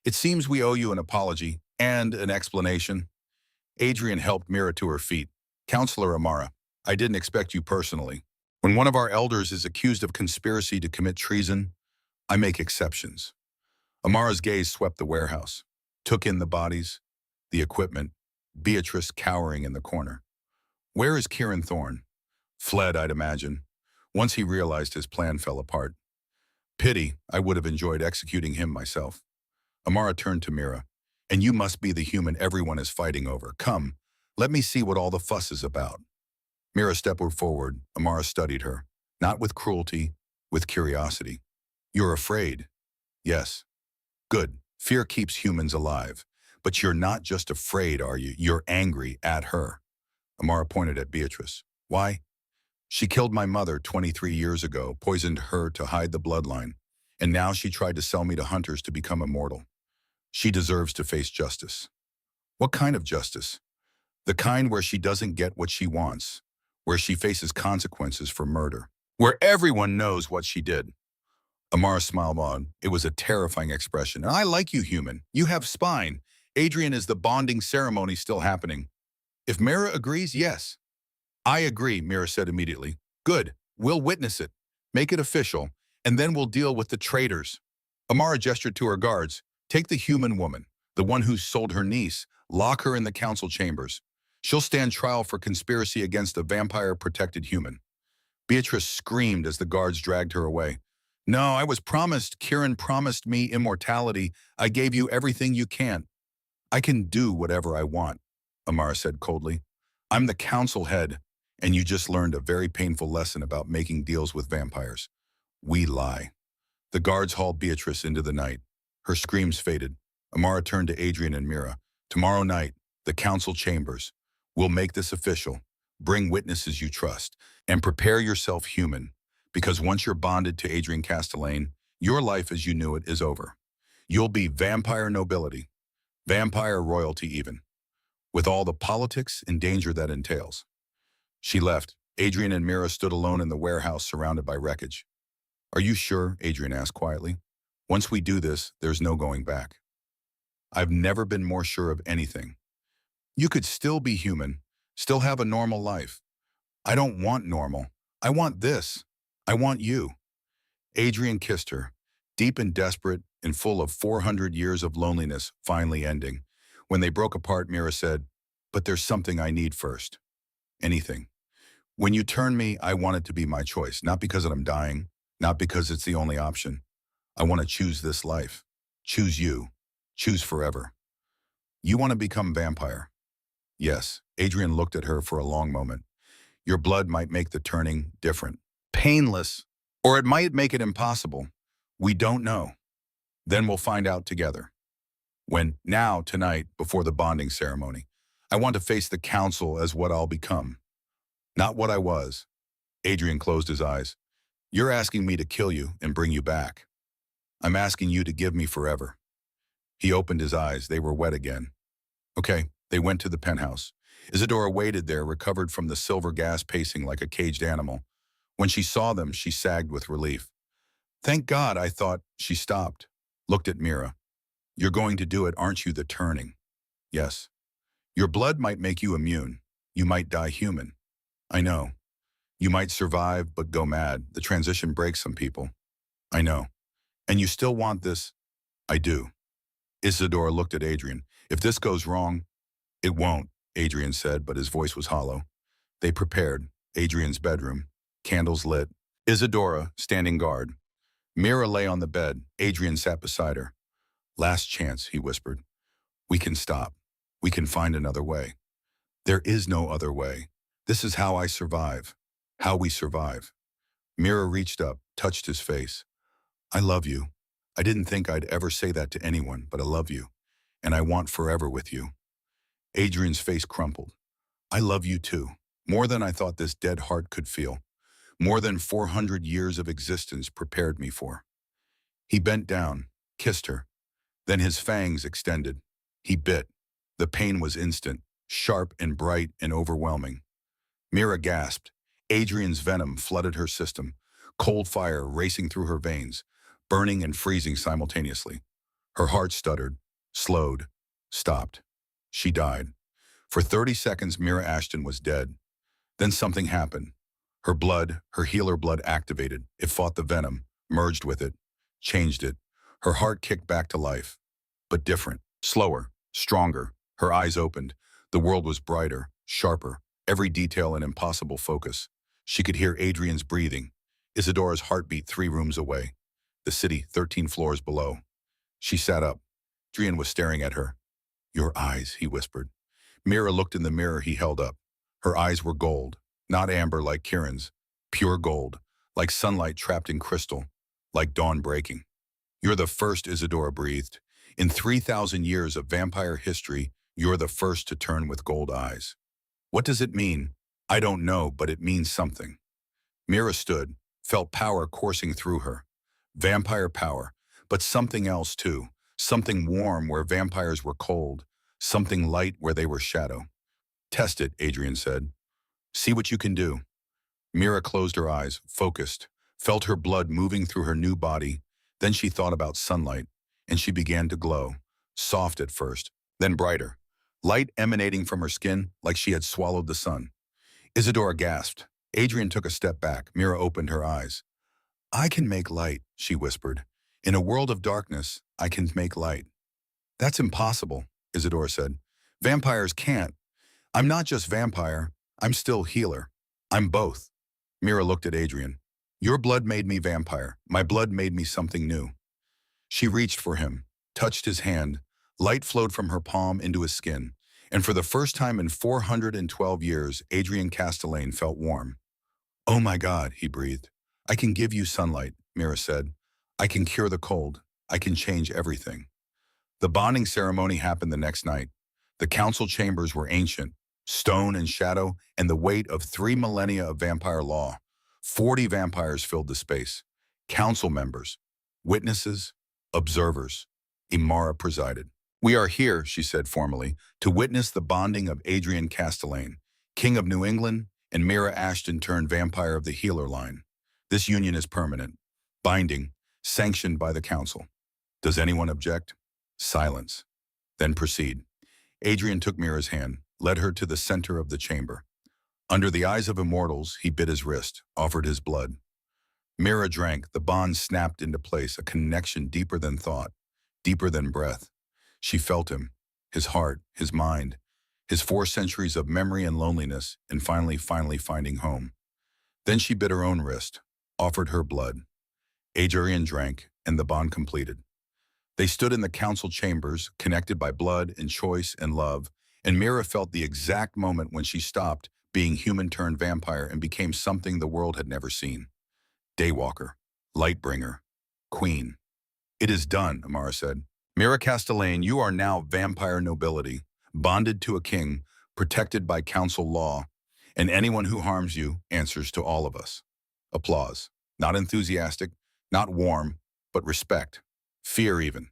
"It seems we owe you an apology and an explanation." Adrian helped Mira to her feet. "Counselor Amara, I didn't expect you personally. When one of our elders is accused of conspiracy to commit treason, I make exceptions." Amara's gaze swept the warehouse, took in the bodies, the equipment, Beatrice cowering in the corner. "Where is Kieran Thorne?" "Fled, I'd imagine. Once he realized his plan fell apart." "Pity, I would have enjoyed executing him myself." Amara turned to Mira. And you must be the human everyone is fighting over. Come, let me see what all the fuss is about. Mira stepped forward. Amara studied her, not with cruelty, with curiosity. You're afraid. Yes. Good. Fear keeps humans alive. But you're not just afraid, are you? You're angry at her. Amara pointed at Beatrice. Why? She killed my mother 23 years ago, poisoned her to hide the bloodline, and now she tried to sell me to hunters to become immortal. She deserves to face justice. What kind of justice? The kind where she doesn't get what she wants, where she faces consequences for murder, where everyone knows what she did. Amara smiled on. It was a terrifying expression. I like you, human. You have spine. Adrian, is the bonding ceremony still happening? If Mira agrees, yes. I agree, Mira said immediately. Good. We'll witness it. Make it official, and then we'll deal with the traitors. Amara gestured to her guards. Take the human woman, the one who sold her niece. Lock her in the council chambers. She'll stand trial for conspiracy against a vampire-protected human. Beatrice screamed as the guards dragged her away. No, I was promised. Kieran promised me immortality. I gave you everything you can. I can do whatever I want, Amara said coldly. I'm the council head, and you just learned a very painful lesson about making deals with vampires. We lie. The guards hauled Beatrice into the night. Her screams faded. Amara turned to Adrian and Mira. Tomorrow night, the council chambers. We'll make this official. Bring witnesses you trust. And prepare yourself human. Because once you're bonded to Adrian Castellane, your life as you knew it is over. You'll be vampire nobility. Vampire royalty even. With all the politics and danger that entails. She left. Adrian and Mira stood alone in the warehouse surrounded by wreckage. Are you sure? Adrian asked quietly. Once we do this, there's no going back. I've never been more sure of anything. You could still be human, still have a normal life. I don't want normal. I want this. I want you. Adrian kissed her, deep and desperate and full of 400 years of loneliness finally ending. When they broke apart, Mira said, but there's something I need first. Anything. When you turn me, I want it to be my choice, not because I'm dying, not because it's the only option. I want to choose this life. Choose you. Choose forever. You want to become vampire? Yes. Adrian looked at her for a long moment. Your blood might make the turning different. Painless. Or it might make it impossible. We don't know. Then we'll find out together. Tonight, before the bonding ceremony, I want to face the council as what I'll become. Not what I was. Adrian closed his eyes. You're asking me to kill you and bring you back. I'm asking you to give me forever. He opened his eyes. They were wet again. Okay, they went to the penthouse. Isadora waited there, recovered from the silver gas, pacing like a caged animal. When she saw them, she sagged with relief. Thank God, I thought. She stopped, looked at Mira. You're going to do it, aren't you, the turning? Yes. Your blood might make you immune. You might die human. I know. You might survive, but go mad. The transition breaks some people. I know. And you still want this? I do. Isadora looked at Adrian. If this goes wrong, it won't, Adrian said, but his voice was hollow. They prepared. Adrian's bedroom. Candles lit. Isadora, standing guard. Mira lay on the bed. Adrian sat beside her. Last chance, he whispered. We can stop. We can find another way. There is no other way. This is how I survive. How we survive. Mira reached up, touched his face. I love you. I didn't think I'd ever say that to anyone, but I love you. And I want forever with you. Adrian's face crumpled. I love you too. More than I thought this dead heart could feel. More than 400 years of existence prepared me for. He bent down, kissed her. Then his fangs extended. He bit. The pain was instant, sharp and bright and overwhelming. Mira gasped. Adrian's venom flooded her system, cold fire racing through her veins, burning and freezing simultaneously. Her heart stuttered, slowed, stopped. She died. For 30 seconds, Mira Ashton was dead. Then something happened. Her blood, her healer blood activated. It fought the venom, merged with it, changed it. Her heart kicked back to life, but different, slower, stronger. Her eyes opened. The world was brighter, sharper, every detail in impossible focus. She could hear Adrian's breathing, Isadora's heartbeat 3 rooms away, the city 13 floors below. She sat up. Adrian was staring at her. Your eyes, he whispered. Mira looked in the mirror he held up. Her eyes were gold, not amber like Kieran's, pure gold, like sunlight trapped in crystal, like dawn breaking. You're the first, Isadora breathed. In 3,000 years of vampire history, you're the first to turn with gold eyes. What does it mean? I don't know, but it means something. Mira stood, felt power coursing through her. Vampire power, but something else too. Something warm where vampires were cold. Something light where they were shadow. Test it, Adrian said. See what you can do. Mira closed her eyes, focused, felt her blood moving through her new body. Then she thought about sunlight, and she began to glow, soft at first, then brighter. Light emanating from her skin like she had swallowed the sun. Isadora gasped. Adrian took a step back. Mira opened her eyes. I can make light, she whispered. In a world of darkness, I can make light. That's impossible, Isadora said. Vampires can't. I'm not just vampire, I'm still healer. I'm both. Mira looked at Adrian. Your blood made me vampire. My blood made me something new. She reached for him, touched his hand. Light flowed from her palm into his skin. And for the first time in 412 years, Adrian Castellane felt warm. Oh my God, he breathed. I can give you sunlight, Mira said. I can cure the cold. I can change everything. The bonding ceremony happened the next night. The council chambers were ancient, stone and shadow, and the weight of 3 millennia of vampire law. 40 vampires filled the space. Council members, witnesses, observers. Imara presided. We are here, she said formally, to witness the bonding of Adrian Castellane, King of New England, and Mira Ashton turned vampire of the healer line. This union is permanent, binding, sanctioned by the council. Does anyone object? Silence. Then proceed. Adrian took Mira's hand, led her to the center of the chamber. Under the eyes of immortals, he bit his wrist, offered his blood. Mira drank, the bond snapped into place, a connection deeper than thought, deeper than breath. She felt him, his heart, his mind, his 4 centuries of memory and loneliness, and finally finding home. Then she bit her own wrist, offered her blood. Adrian drank, and the bond completed. They stood in the council chambers, connected by blood and choice and love, and Mira felt the exact moment when she stopped being human turned vampire and became something the world had never seen. Daywalker, lightbringer, queen. It is done, Imara said. Mira Castellane, you are now vampire nobility, bonded to a king, protected by council law, and anyone who harms you answers to all of us. Applause. Not enthusiastic, not warm, but respect. Fear even.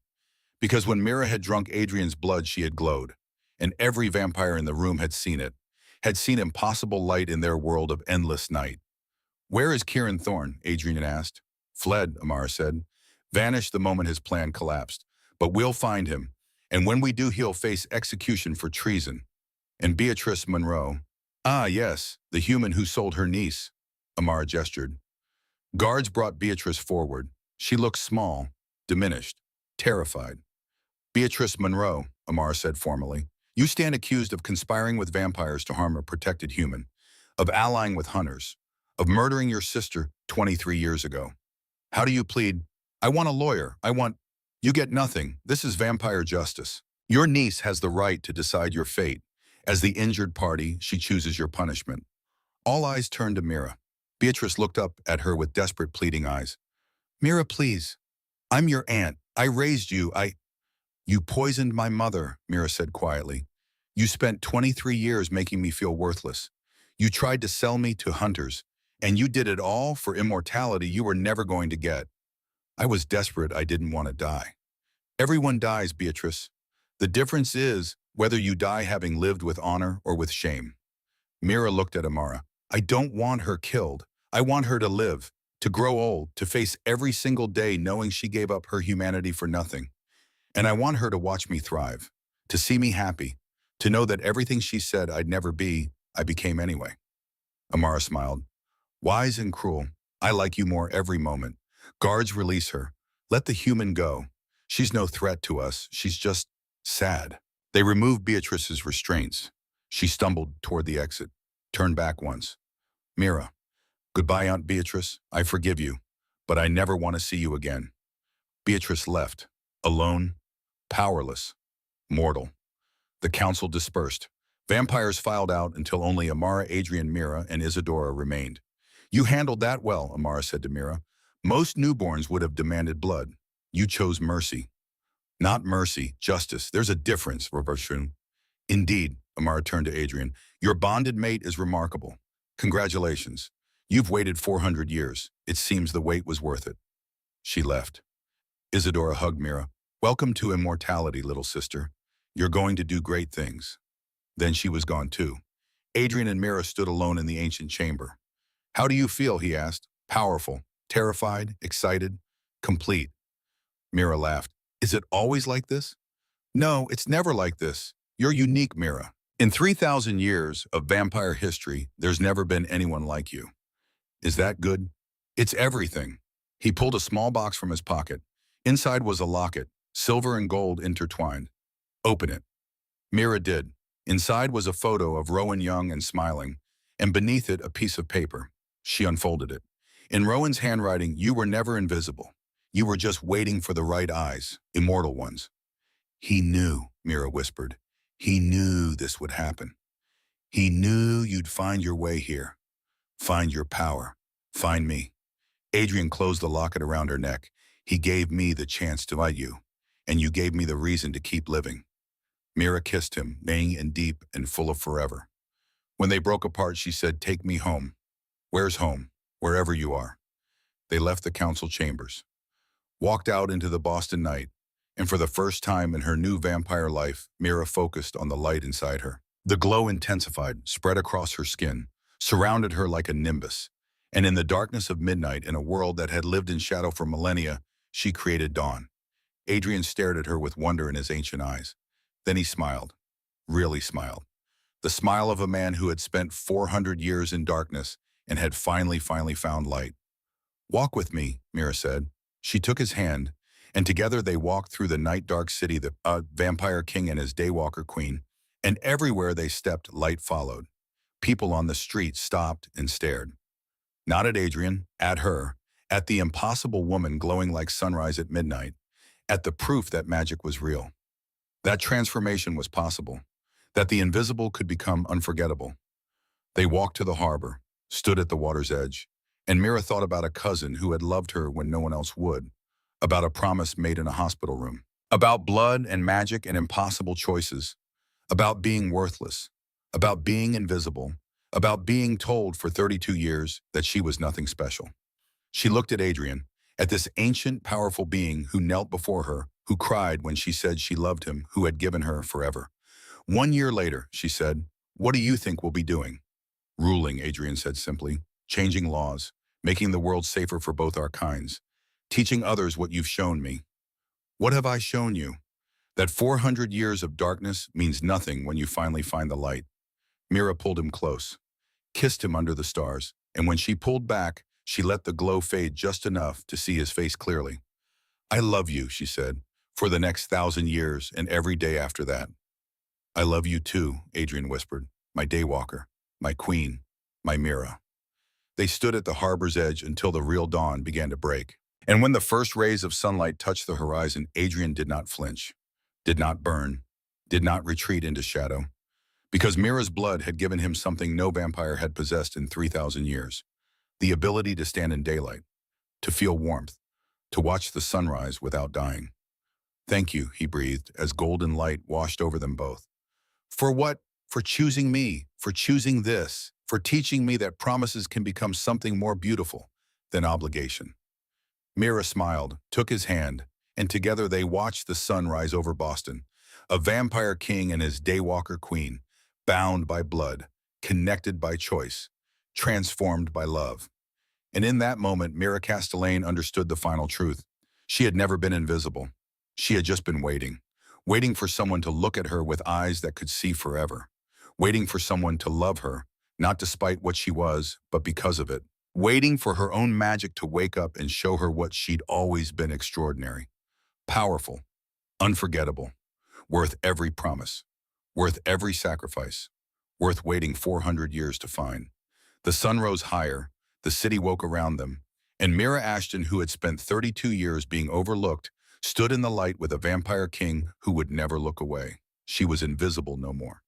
Because when Mira had drunk Adrian's blood, she had glowed, and every vampire in the room had seen it, had seen impossible light in their world of endless night. Where is Kieran Thorne? Adrian asked. Fled, Imara said. Vanished the moment his plan collapsed. But we'll find him, and when we do, he'll face execution for treason. And Beatrice Monroe. Ah, yes, the human who sold her niece. Imara gestured. Guards brought Beatrice forward. She looked small, diminished, terrified. Beatrice Monroe, Imara said formally. You stand accused of conspiring with vampires to harm a protected human, of allying with hunters, of murdering your sister 23 years ago. How do you plead? I want a lawyer. You get nothing. This is vampire justice. Your niece has the right to decide your fate. As the injured party, she chooses your punishment. All eyes turned to Mira. Beatrice looked up at her with desperate, pleading eyes. Mira, please. I'm your aunt. I raised you. You poisoned my mother, Mira said quietly. You spent 23 years making me feel worthless. You tried to sell me to hunters, and you did it all for immortality you were never going to get. I was desperate. I didn't want to die. Everyone dies, Beatrice. The difference is whether you die having lived with honor or with shame. Mira looked at Imara. I don't want her killed. I want her to live, to grow old, to face every single day knowing she gave up her humanity for nothing. And I want her to watch me thrive, to see me happy, to know that everything she said I'd never be, I became anyway. Imara smiled. Wise and cruel. I like you more every moment. Guards, release her. Let the human go. She's no threat to us. She's just sad. They removed Beatrice's restraints. She stumbled toward the exit, turned back once. Mira, goodbye, Aunt Beatrice. I forgive you, but I never want to see you again. Beatrice left, alone, powerless, mortal. The council dispersed. Vampires filed out until only Amara, Adrian, Mira, and Isadora remained. You handled that well, Amara said to Mira. Most newborns would have demanded blood. You chose mercy. Not mercy, justice. There's a difference, Robertson. Indeed, Amara turned to Adrian. Your bonded mate is remarkable. Congratulations. You've waited 400 years. It seems the wait was worth it. She left. Isadora hugged Mira. Welcome to immortality, little sister. You're going to do great things. Then she was gone too. Adrian and Mira stood alone in the ancient chamber. How do you feel, he asked. Powerful, terrified, excited, complete. Mira laughed. Is it always like this? No, it's never like this. You're unique, Mira. In 3,000 years of vampire history, there's never been anyone like you. Is that good? It's everything. He pulled a small box from his pocket. Inside was a locket, silver and gold intertwined. Open it. Mira did. Inside was a photo of Rowan young and smiling, and beneath it a piece of paper. She unfolded it. In Rowan's handwriting, you were never invisible. You were just waiting for the right eyes, immortal ones. He knew, Mira whispered. He knew this would happen. He knew you'd find your way here. Find your power. Find me. Adrian closed the locket around her neck. He gave me the chance to fight you, and you gave me the reason to keep living. Mira kissed him, vain and deep and full of forever. When they broke apart, she said, take me home. Where's home? Wherever you are. They left the council chambers, walked out into the Boston night, and for the first time in her new vampire life, Mira focused on the light inside her. The glow intensified, spread across her skin, surrounded her like a nimbus, and in the darkness of midnight, in a world that had lived in shadow for millennia, she created dawn. Adrian stared at her with wonder in his ancient eyes. Then he smiled, really smiled. The smile of a man who had spent 400 years in darkness and had finally found light. Walk with me, Mira said. She took his hand, and together they walked through the night-dark city, the vampire king and his daywalker queen, and everywhere they stepped, light followed. People on the street stopped and stared. Not at Adrian, at her, at the impossible woman glowing like sunrise at midnight, at the proof that magic was real. That transformation was possible, that the invisible could become unforgettable. They walked to the harbor, stood at the water's edge, and Mira thought about a cousin who had loved her when no one else would, about a promise made in a hospital room, about blood and magic and impossible choices, about being worthless, about being invisible, about being told for 32 years that she was nothing special. She looked at Adrian, at this ancient, powerful being who knelt before her, who cried when she said she loved him, who had given her forever. 1 year later, she said, what do you think we'll be doing? Ruling, Adrian said simply, changing laws, making the world safer for both our kinds, teaching others what you've shown me. What have I shown you? That 400 years of darkness means nothing when you finally find the light. Mira pulled him close, kissed him under the stars, and when she pulled back, she let the glow fade just enough to see his face clearly. I love you, she said, for the next 1,000 years and every day after that. I love you too, Adrian whispered, my daywalker, my queen, my Mira. They stood at the harbor's edge until the real dawn began to break. And when the first rays of sunlight touched the horizon, Adrian did not flinch, did not burn, did not retreat into shadow, because Mira's blood had given him something no vampire had possessed in 3,000 years, the ability to stand in daylight, to feel warmth, to watch the sunrise without dying. Thank you, he breathed, as golden light washed over them both. For what? For choosing me, for choosing this, for teaching me that promises can become something more beautiful than obligation. Mira smiled, took his hand, and together they watched the sun rise over Boston, a vampire king and his daywalker queen, bound by blood, connected by choice, transformed by love. And in that moment, Mira Castellane understood the final truth. She had never been invisible. She had just been waiting, waiting for someone to look at her with eyes that could see forever, waiting for someone to love her, not despite what she was, but because of it, waiting for her own magic to wake up and show her what she'd always been: extraordinary, powerful, unforgettable, worth every promise, worth every sacrifice, worth waiting 400 years to find. The sun rose higher, the city woke around them, and Mira Ashton, who had spent 32 years being overlooked, stood in the light with a vampire king who would never look away. She was invisible no more.